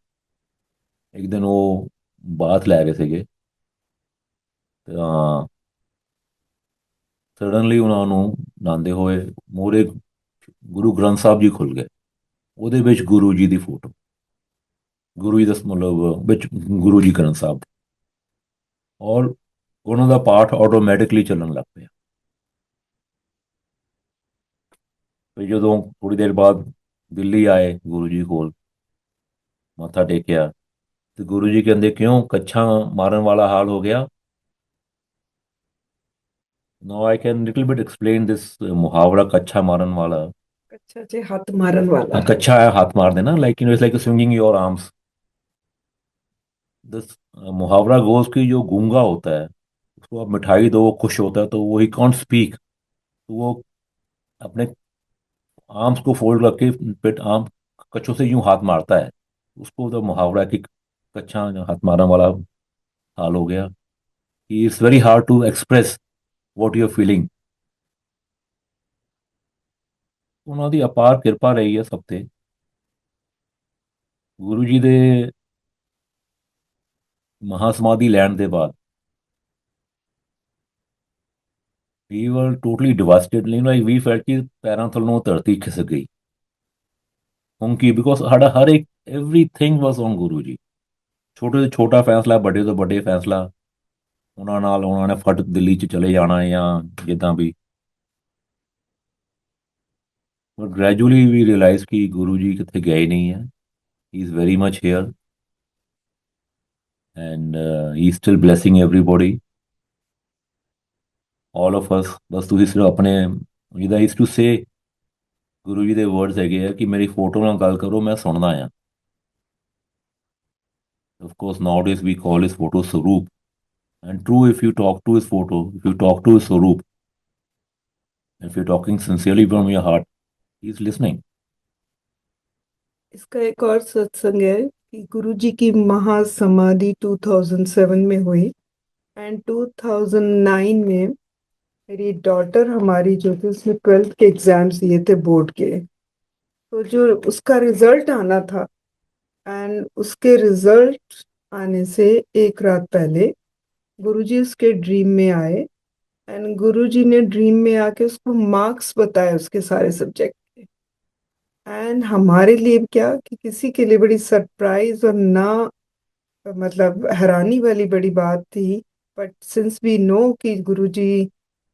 ਇੱਕ ਦਿਨ ਉਹ ਬਾਥ ਲੈ ਰਹੇ ਸੀਗੇ, ਤਾਂ ਸਡਨਲੀ ਉਹਨਾਂ ਨੂੰ ਨਹਾਉਂਦੇ ਹੋਏ ਮੂਹਰੇ ਗੁਰੂ ਗ੍ਰੰਥ ਸਾਹਿਬ ਜੀ ਖੁੱਲ ਗਏ। ਉਹਦੇ ਵਿੱਚ ਗੁਰੂ ਜੀ ਦੀ ਫੋਟੋ, ਗੁਰੂ ਜੀ ਦਾ ਮਤਲਬ ਵਿੱਚ ਗੁਰੂ ਜੀ ਗ੍ਰੰਥ ਸਾਹਿਬ, ਔਰ ਉਹਨਾਂ ਦਾ ਪਾਠ ਆਟੋਮੈਟਿਕਲੀ ਚੱਲਣ ਲੱਗ ਪਿਆ। ਫਿਰ ਜਦੋਂ ਥੋੜੀ ਦੇਰ ਬਾਅਦ ਦਿੱਲੀ ਆਏ ਗੁਰੂ ਜੀ ਕੋਲ, ਮੱਥਾ ਟੇਕਿਆ, ਤੇ ਗੁਰੂ ਜੀ ਕਹਿੰਦੇ ਕਿਉਂ ਕੱਛਾਂ ਮਾਰਨ ਵਾਲਾ ਹਾਲ ਹੋ ਗਿਆ। Now I can little bit explain this मुहावरा कच्छा मारन वाला। अच्छा जे हाथ मारन वाला। कच्छा है हाथ मार देना, like it's like swinging your arms. This मुहावरा गोज कि जो गूंगा होता है उसको आप मिठाई दो वो खुश होता है, तो वो ही कॉन्ट स्पीक, तो वो अपने आर्म्स को फोल्ड करके पेट आर्म कच्छों से यूं हाथ मारता है। उसको तो मुहावरा कि कच्छा हाथ मारने वाला हाल हो गया। It's very hard to express what you're feeling। ਉਹਨਾਂ ਦੀ ਅਪਾਰ ਕਿਰਪਾ ਰਹੀ ਹੈ ਸਭ ਤੇ। ਗੁਰੂ ਜੀ ਦੇ ਮਹਾਸਮਾਧੀ ਲੈਣ ਦੇ ਬਾਅਦ we were totally devastated, like we felt ਕਿ ਪੈਰਾਂ ਥੱਲੋਂ ਧਰਤੀ ਖਿਸਕ ਗਈ। ਹੁਣ ਕੀ, ਬਿਕੋਜ਼ ਸਾਡਾ ਹਰ ਇੱਕ everything was on Guru ji. ਛੋਟੇ ਤੋਂ ਛੋਟਾ ਫੈਸਲਾ, ਵੱਡੇ ਤੋਂ ਵੱਡੇ ਫੈਸਲਾ, ਉਹਨਾਂ ਨੇ ਫਟ ਦਿੱਲੀ 'ਚ ਚਲੇ ਜਾਣਾ ਜਾਂ ਜਿੱਦਾਂ ਵੀ। ਬਟ ਗ੍ਰੈਜੂਅਲੀ ਵੀ ਰਿਅਲਾਈਜ਼ ਕਿ ਗੁਰੂ ਜੀ ਕਿਤੇ ਗਏ ਨਹੀਂ ਹੈ, he is very much here and he is still blessing everybody, all of us. ਬਸ ਤੁਸੀਂ ਸਿਰਫ ਆਪਣੇ, ਜਿਹਦਾ is to say, Guru ji ਦੇ ਵਰਡਸ ਹੈਗੇ ਆ ਕਿ ਮੇਰੀ ਫੋਟੋ ਨਾਲ ਗੱਲ ਕਰੋ, ਮੈਂ ਸੁਣਦਾ ਆ। Of course, nowadays we call his photo Swaroop. And true, if you talk to his photo, if you talk to his Swaroop, if you're talking sincerely from your heart, he's listening. इसका एक और सत्संग है कि गुरु जी की महासमाधि 2007 में हुई and 2009 में मेरी डॉटर हमारी जो थी उसने 12th के एग्जाम्स दिए थे बोर्ड के, तो जो उसका रिजल्ट आना था एंड उसके रिजल्ट आने से एक रात पहले गुरुजी उसके ड्रीम में आए एंड गुरुजी ने ड्रीम में आके उसको मार्क्स बताए उसके सारे सब्जेक्ट के। एंड हमारे लिए क्या कि किसी के लिए बड़ी सरप्राइज और ना मतलब हैरानी वाली बड़ी बात थी, बट सिंस वी नो कि गुरुजी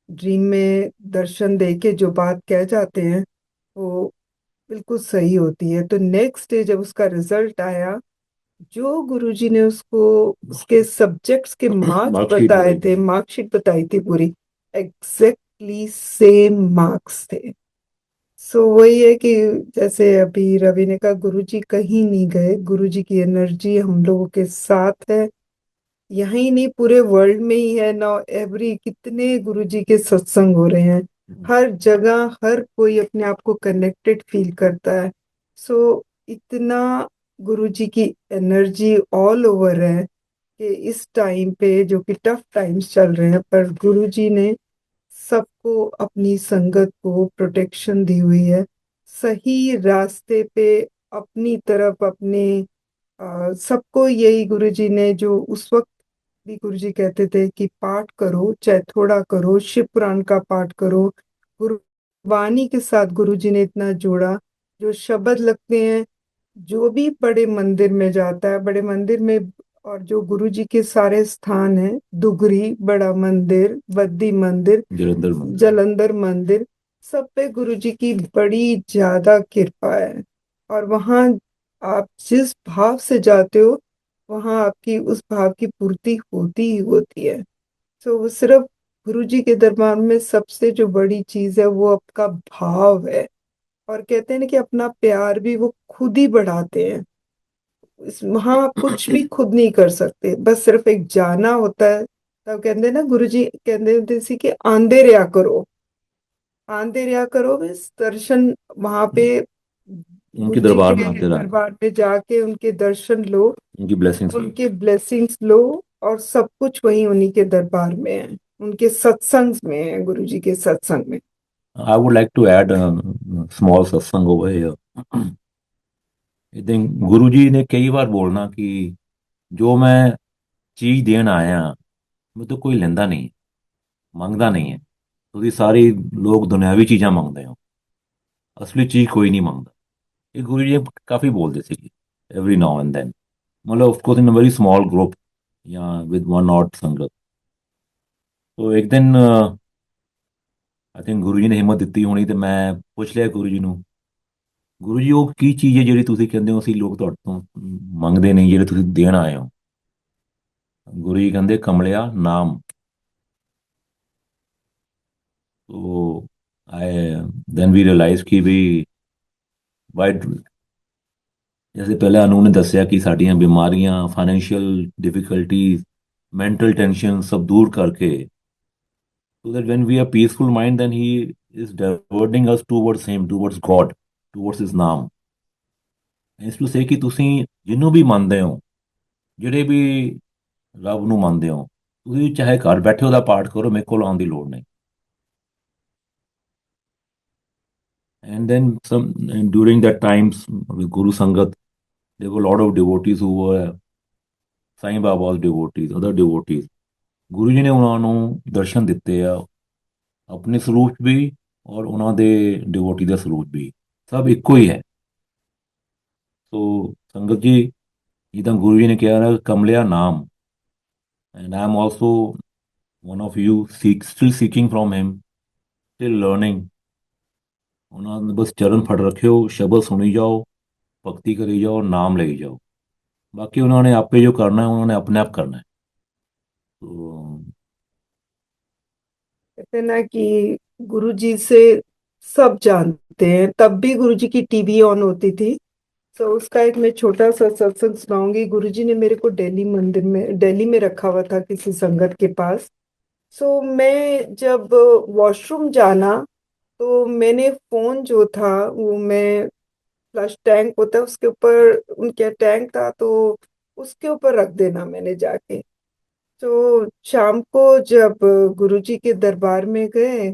ड्रीम में दर्शन दे के जो बात कह जाते हैं वो बिल्कुल सही होती है। तो नेक्स्ट डे जब उसका रिजल्ट आया, जो गुरुजी ने उसको उसके सब्जेक्ट्स के मार्क्स Marksheet बताए बताई थे, मार्कशीट बताई थी पूरी, एग्जैक्टली सेम मार्क्स थे। सो वही है कि जैसे अभी रवि ने कहा गुरुजी कहीं नहीं गए, गुरुजी की एनर्जी हम लोगों के साथ है, यहीं नहीं पूरे वर्ल्ड में ही है। नाउ एवरी कितने गुरुजी के सत्संग हो रहे हैं, हर जगह हर कोई अपने आप को कनेक्टेड फील करता है। सो इतना गुरुजी की एनर्जी ऑल ओवर है कि इस टाइम पे जो कि टफ टाइम्स चल रहे हैं, पर गुरुजी ने सबको अपनी संगत को प्रोटेक्शन दी हुई है, सही रास्ते पे अपनी तरफ अपने सबको यही गुरुजी ने जो उस वक्त भी गुरुजी कहते थे कि पाठ करो, चाहे थोड़ा करो, शिव पुराण का पाठ करो। गुरुवाणी के साथ गुरुजी ने इतना जोड़ा, जो शब्द लगते हैं, जो भी बड़े मंदिर में जाता है, बड़े मंदिर में और जो गुरुजी के सारे स्थान हैं, दुगरी बड़ा मंदिर, बद्दी मंदिर, जलंधर मंदिर, सब पे गुरुजी की बड़ी ज्यादा कृपा है। और वहाँ आप जिस भाव से जाते हो वहाँ आपकी उस भाव की पूर्ति होती ही होती है। तो वो सिर्फ गुरुजी के दरबार में सबसे जो बड़ी चीज है वो आपका भाव है। और कहते हैं ना कि अपना प्यार भी वो खुद ही बढ़ाते हैं। वहाँ आप कुछ भी खुद नहीं कर सकते, बस सिर्फ एक जाना होता है ਤਾਂ ਕਹਿੰਦੇ ਨਾ ਗੁਰੂ ਜੀ ਕਹਿੰਦੇ ਹੁੰਦੇ ਸੀ ਕਿ ਆਂਦੇ ਰਿਹਾ ਕਰੋ, आंदे रहा करो बस दर्शन वहां पे उनके गुरु जी दरबार में के आते रहे, दरबार में जाके उनके दर्शन लो, उनकी ब्लेसिंग्स लो। उनके ब्लेसिंग्स लो, और सब कुछ वही उन्हीं के दरबार में है, उनके सत्संग में है, गुरु जी के सत्संग में। I would like to add a small satsang over here. I think गुरु जी ने कई बार बोलना कि जो मैं चीज देन आया मैं तो कोई लेंदा नहीं, मंगदा नहीं है। ਤੁਸੀਂ ਸਾਰੇ ਲੋਕ ਦੁਨਿਆਵੀ ਚੀਜ਼ਾਂ ਮੰਗਦੇ ਹੋ, ਅਸਲੀ ਚੀਜ਼ ਕੋਈ ਨਹੀਂ ਮੰਗਦਾ। ਇਹ ਗੁਰੂ ਜੀ ਕਾਫੀ ਬੋਲਦੇ ਸੀ ਐਵਰੀ ਨਾਓ ਐਂਡ ਦੈਨ, ਮਤਲਬ of course in a very small group ਜਾਂ ਵਿਦ ਵਨ ਨਾਟ ਸੰਗਤ। तो एक दिन आई थिंक गुरु जी ने हिम्मत ਦਿੱਤੀ ਹੋਣੀ ਤੇ ਮੈਂ ਪੁੱਛ ਲਿਆ ਗੁਰੂ ਜੀ ਨੂੰ, ਗੁਰੂ ਜੀ ਉਹ ਕੀ ਚੀਜ਼ ਹੈ ਜਿਹੜੀ ਤੁਸੀਂ ਕਹਿੰਦੇ ਹੋ ਅਸੀਂ ਲੋਕ ਤੁਹਾਡੇ ਤੋਂ ਮੰਗਦੇ ਨਹੀਂ, ਜਿਹੜੇ ਤੁਸੀਂ ਦੇਣ ਆਏ ਹੋ? ਗੁਰੂ ਜੀ ਕਹਿੰਦੇ ਕਮਲਿਆ ਨਾਮ। तो आई देन वी रियलाइज कि भी वाइट, जैसे पहले अनु ने दसिया कि साड़ियाँ बीमारियां, फाइनेंशियल डिफिकल्टीज, मेंटल टेंशन सब दूर करके, so that when we are peaceful mind then he is diverting us towards him, towards God, towards his नाम। ਇਸ ਨੂੰ ਸੇ ਕਿ ਤੁਸੀਂ ਜਿਹਨੂੰ ਵੀ ਮੰਨਦੇ ਹੋ, ਜਿਹੜੇ ਵੀ ਰੱਬ ਨੂੰ ਮੰਨਦੇ ਹੋ, ਤੁਸੀਂ ਚਾਹੇ ਘਰ ਬੈਠੇ ਉਹਦਾ ਪਾਠ ਕਰੋ, ਮੇਰੇ ਕੋਲ ਆਉਣ ਦੀ ਲੋੜ ਨਹੀਂ। And then some, and during that times with Guru Sangat, there were a lot of devotees who were Sai Baba's devotees, other devotees। ਗੁਰੂ ਜੀ ਨੇ ਉਹਨਾਂ ਨੂੰ ਦਰਸ਼ਨ ਦਿੱਤੇ ਆ, ਆਪਣੇ ਸਰੂਪ 'ਚ ਵੀ ਔਰ ਉਹਨਾਂ ਦੇ ਡਿਵੋਟੀ ਦਾ ਸਰੂਪ ਵੀ, ਸਭ ਇੱਕੋ ਹੀ ਹੈ। ਸੋ ਸੰਗਤ ਜੀ, ਜਿੱਦਾਂ ਗੁਰੂ ਜੀ ਨੇ ਕਿਹਾ ਨਾ ਕਮਲਿਆ ਨਾਮ, and I am also one of you still seeking from him, still learning। ਉਹਨਾਂ ਨੇ ਬਸ ਚਰਨ ਫੜ ਰੱਖਿਓ, ਸ਼ਬਦ ਸੁਣੀ ਜਾਓ, ਭਗਤੀ ਕਰੀ ਜਾਓ, ਨਾਮ ਲਈ ਜਾਓ, ਬਾਕੀ ਉਹਨਾਂ ਨੇ ਆਪੇ ਜੋ ਕਰਨਾ ਹੈ ਉਹਨਾਂ ਨੇ ਆਪਣੇ ਆਪ करना है। तो कहते हैं ना कि गुरु जी से सब जानते हैं, तब भी गुरु जी की टीवी ऑन होती थी। तो उसका एक मैं छोटा सा सत्संग सुनाऊंगी। गुरु जी ने मेरे को दिल्ली मंदिर में, दिल्ली में रखा हुआ था किसी संगत के पास। सो मैं जब वॉशरूम जाना तो मैंने फोन जो था वो मैं, फ्लश टैंक होता है उसके ऊपर, उनके टैंक था तो उसके ऊपर रख देना मैंने जाके। तो शाम को जब गुरुजी के दरबार में गए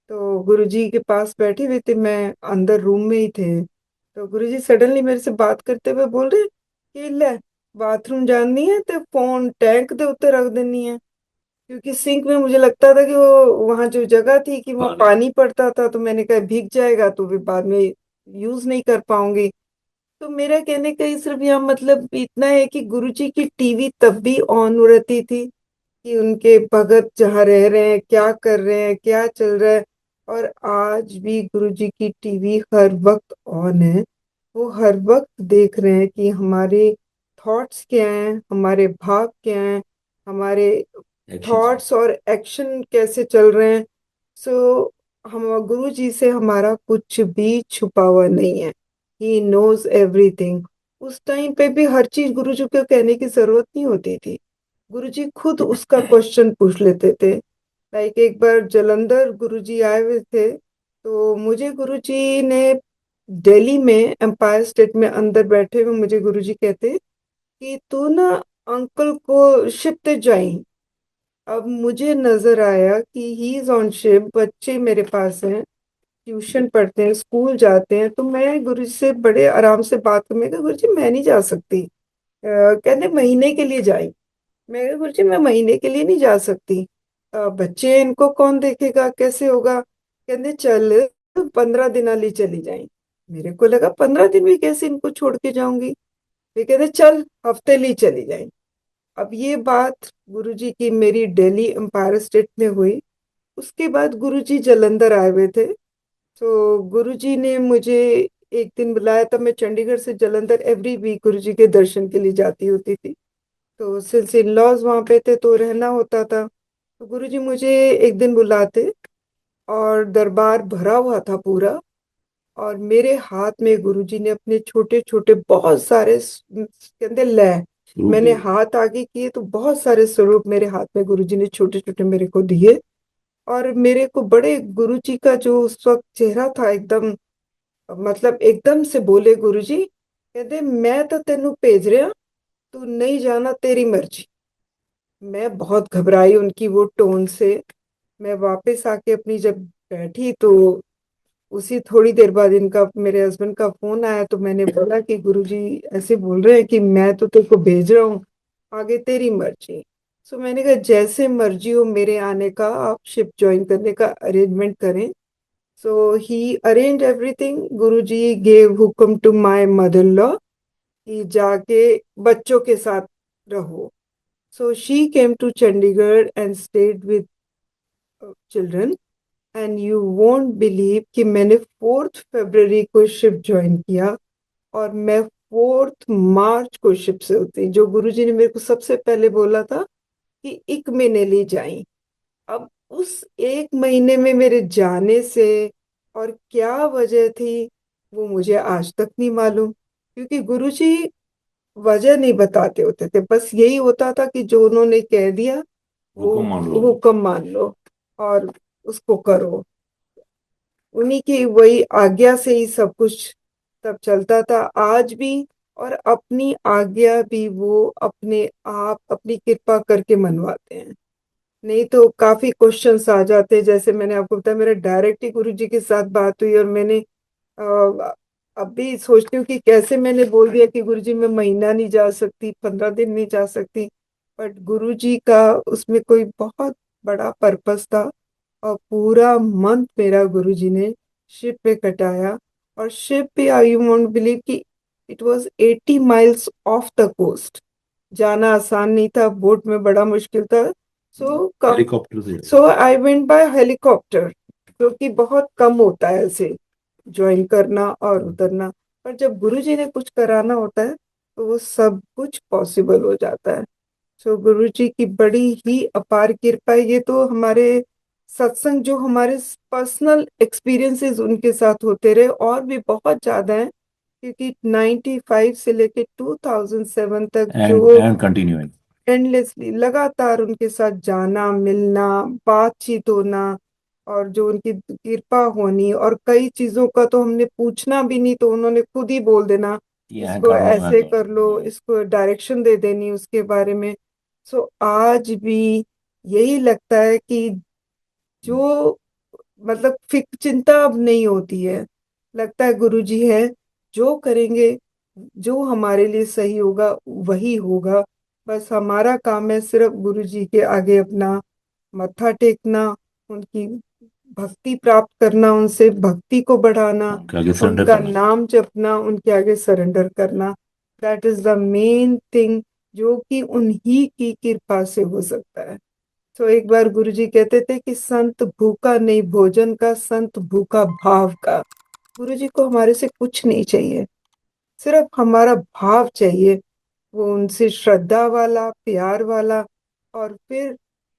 तो गुरुजी के पास बैठी हुई थी, मैं अंदर रूम में ही थे। तो गुरुजी सडनली मेरे से बात करते हुए बोल रहे कि ले बाथरूम जानी है तो फोन टैंक दे उत्ते रख देनी है, क्योंकि सिंक में मुझे लगता था कि वो वहां जो जगह थी कि वहाँ पानी पड़ता था, तो मैंने कहा भीग जाएगा तो फिर बाद में यूज नहीं कर पाऊंगी। तो मेरा कहने का ये सिर्फ यहाँ मतलब इतना है कि गुरुजी की टीवी तब भी ऑन हो रहती थी कि उनके भगत जहाँ रह रहे हैं, क्या कर रहे हैं, क्या चल रहा है। और आज भी गुरुजी की टीवी हर वक्त ऑन है। वो हर वक्त देख रहे हैं कि हमारे थॉट्स क्या हैं, हमारे भाव क्या हैं, हमारे थॉट्स और एक्शन कैसे चल रहे हैं। सो हम गुरु जी से हमारा कुछ भी छुपा हुआ नहीं है। He knows everything. उस टाइम पे भी हर चीज गुरु जी को कहने की जरूरत नहीं होती थी, गुरुजी खुद उसका क्वेश्चन पूछ लेते थे। लाइक एक बार जलंधर गुरुजी आए हुए थे तो मुझे गुरुजी ने दिल्ली में एम्पायर स्टेट में अंदर बैठे हुए मुझे गुरुजी कहते कि तू ना अंकल को शिप पे जाई। अब मुझे नजर आया कि ही इज ऑन शिप, बच्चे मेरे पास हैं, ट्यूशन पढ़ते हैं, स्कूल जाते हैं, तो मैं गुरुजी से बड़े आराम से बात कर, मैं कहा गुरुजी मैं नहीं जा सकती। कहते महीने के लिए जाई। मैं कहा गुरुजी मैं महीने के लिए नहीं जा सकती, बच्चे हैं, इनको कौन देखेगा, कैसे होगा। कहते चल 15 दिन लिए चली जाए। मेरे को लगा 15 दिन भी कैसे इनको छोड़ के जाऊंगी। वे कहते चल हफ्ते लिए चली जाए। अब ये बात गुरुजी की मेरी दिल्ली एम्पायर स्टेट में हुई। उसके बाद गुरुजी जलंधर आए हुए थे, तो गुरुजी ने मुझे एक दिन बुलाया। तब मैं चंडीगढ़ से जलंधर एवरी वीक गुरुजी के दर्शन के लिए जाती होती थी। तो सिंस इन लॉज वहाँ पे थे तो रहना होता था। तो गुरुजी मुझे एक दिन बुलाते और दरबार भरा हुआ था पूरा, और मेरे हाथ में गुरुजी ने अपने छोटे छोटे बहुत सारे कहते लय स्वरूप मैंने दिए। हाथ आगे किए तो बहुत सारे स्वरूप मेरे हाथ में गुरुजी ने छोटे छोटे मेरे को दिए। और मेरे को बड़े गुरुजी का जो उस वक्त चेहरा था, एकदम मतलब एकदम से बोले गुरुजी, कहते मैं तो तेनू भेज रहा, तू नहीं जाना, तेरी मर्जी। मैं बहुत घबराई उनकी वो टोन से। मैं वापस आके अपनी जब बैठी तो उसी थोड़ी देर बाद इनका, मेरे हस्बैंड का फोन आया, तो मैंने बोला कि गुरुजी ऐसे बोल रहे हैं कि मैं तो तेरे को भेज रहा हूँ, आगे तेरी मर्जी। सो मैंने कहा जैसे मर्जी हो मेरे आने का, आप शिप ज्वाइन करने का अरेंजमेंट करें। So he arrange everything. Guruji gave हुक्म to my mother in law कि जाके बच्चों के साथ रहो। So she came to Chandigarh and stayed with children. And you won't believe कि मैंने 4 फरवरी को शिप ज्वाइन किया, और मैं 4 मार्च को शिप से उतरी। जो गुरुजी ने मेरे को सबसे पहले बोला था कि 1 महीने ले जाई। अब उस 1 महीने में मेरे जाने से और क्या वजह थी, वो मुझे आज तक नहीं मालूम, क्योंकि गुरुजी वजह नहीं बताते होते थे। बस यही होता था कि जो उन्होंने कह दिया वो हुक्म मान लो। हुक्म मान लो और उसको करो। उन्हीं की वही आज्ञा से ही सब कुछ तब चलता था, आज भी। और अपनी आज्ञा भी वो अपने आप अपनी कृपा करके मनवाते हैं। नहीं तो काफी क्वेश्चंस आ जाते हैं। जैसे मैंने आपको बताया, मेरा डायरेक्ट ही गुरु जी के साथ बात हुई, और मैंने अब भी सोचती हूँ कि कैसे मैंने बोल दिया कि गुरु जी मैं महीना नहीं जा सकती, 15 दिन नहीं जा सकती। बट गुरु जी का उसमें कोई बहुत बड़ा पर्पस था, और पूरा मंथ मेरा गुरु जी ने शिप पे कटाया। और शिप पे, आई यू वोंट बिलीव कि it was 80 miles off the coast. जाना आसान नहीं था, बोट में बड़ा मुश्किल था। सो हेलीकॉप्टर से। सो आई वेंट बाय हेलीकॉप्टर, क्योंकि बहुत कम होता है ऐसे ज्वाइन करना और उतरना। पर जब गुरुजी ने कुछ कराना होता है तो वो सब कुछ पॉसिबल हो जाता है। सो गुरुजी की बड़ी ही अपार कृपा है। ये तो हमारे सत्संग जो हमारे पर्सनल एक्सपीरियंसेस उनके साथ होते रहे, और भी बहुत ज्यादा है, क्योंकि 95 से लेके 2007 तक जो एंड कंटिन्यूइंग। एंडलेसली लगातार उनके साथ जाना, मिलना, बातचीत होना, और जो उनकी कृपा होनी, और कई चीजों का तो हमने पूछना भी नहीं, तो उन्होंने खुद ही बोल देना ये इसको कर लो, मैं ऐसे कर कर लो, इसको डायरेक्शन दे देनी उसके बारे में। सो आज भी यही लगता है कि जो मतलब फिक्र चिंता अब नहीं होती है। लगता है गुरुजी है, जो करेंगे, जो हमारे लिए सही होगा वही होगा। बस हमारा काम है सिर्फ गुरुजी के आगे अपना मत्था टेकना, उनकी भक्ति प्राप्त करना, उनसे भक्ति को बढ़ाना, उनके आगे सरेंडर उनका करना। नाम जपना, उनके आगे सरेंडर करना। That is the main thing, जो कि उन्हीं की कृपा से हो सकता है। तो एक बार गुरुजी कहते थे कि संत भूखा नहीं भोजन का, संत भूखा भाव का। गुरुजी को हमारे से कुछ नहीं चाहिए, सिर्फ हमारा भाव चाहिए, वो उनसे श्रद्धा वाला, प्यार वाला। और फिर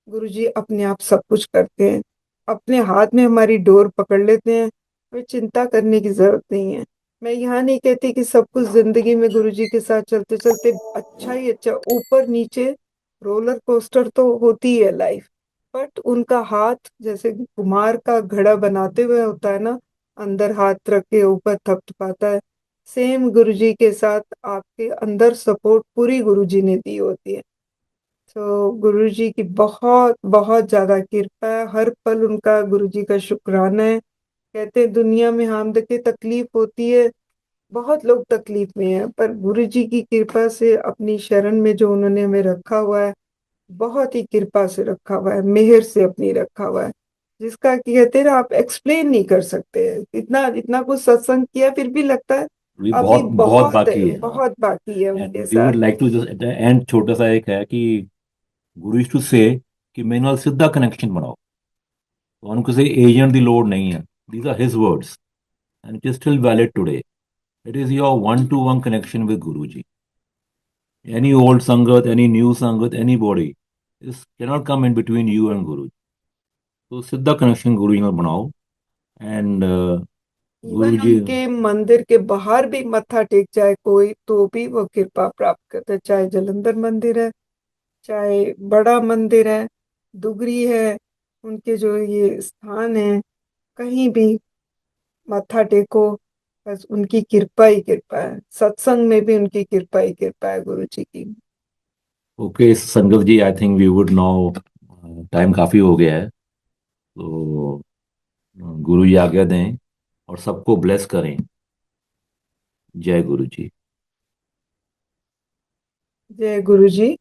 गुरुजी अपने आप सब कुछ करते हैं, अपने हाथ में हमारी डोर पकड़ लेते हैं। हमें चिंता करने की जरूरत नहीं है। मैं यहाँ नहीं कहती कि सब कुछ जिंदगी में गुरुजी के साथ चलते चलते अच्छा ही अच्छा, ऊपर नीचे रोलर कोस्टर तो होती है लाइफ। बट उनका हाथ जैसे कुम्हार का घड़ा बनाते हुए होता है ना, अंदर हाथ रख के ऊपर थपथपाता है, सेम गुरुजी के साथ आपके अंदर सपोर्ट पूरी गुरुजी ने दी होती है। तो गुरुजी की बहुत बहुत ज्यादा कृपा है, हर पल उनका, गुरुजी का शुक्राना है। कहते हैं दुनिया में हम देखे तकलीफ होती है, बहुत लोग तकलीफ में हैं, पर गुरुजी की कृपा से अपनी शरण में जो उन्होंने हमें रखा हुआ है, बहुत ही कृपा से रखा हुआ है, मेहर से अपनी रखा हुआ है, जिसका कि कहते हैं ना, आप एक्सप्लेन नहीं कर सकते। इतना इतना कुछ सत्संग किया फिर भी लगता है अभी अभी बहुत बहुत बहुत बाकी है। बहुत बाकी है एंड उनके वी साथ। Would like to just and, छोटा सा एक है कि गुरु यूज्ड टू से कि मेरे नाल सीधा कनेक्शन बनाओ, ਤੁਹਾਨੂੰ ਕਿਸੇ ਏਜੰਟ ਦੀ ਲੋੜ ਨਹੀਂ ਹੈ। these are his words and it is still valid today. It is your one to one connection with Guruji. Any old Sangat, any new Sangat, anybody is cannot come in between you and Guruji. तो सीधा connection गुरु जी ਨਾਲ ਬਣਾਓ। And even गुरु जी। उनके मंदिर के बाहर भी मत्था टेक जाए कोई तो भी वो कृपा प्राप्त करता है, चाहे जलंधर मंदिर है, चाहे बड़ा मंदिर है, दुगरी है, उनके जो ये स्थान है, कहीं भी माथा टेको, बस उनकी कृपा ही कृपा है। सत्संग में भी उनकी कृपा ही कृपा है गुरु जी की। ओके संगत ji, I think we would now, time काफी हो गया है, तो गुरु जी आज्ञा दें और सबको ब्लेस करें। जय गुरु जी। जय गुरु जी।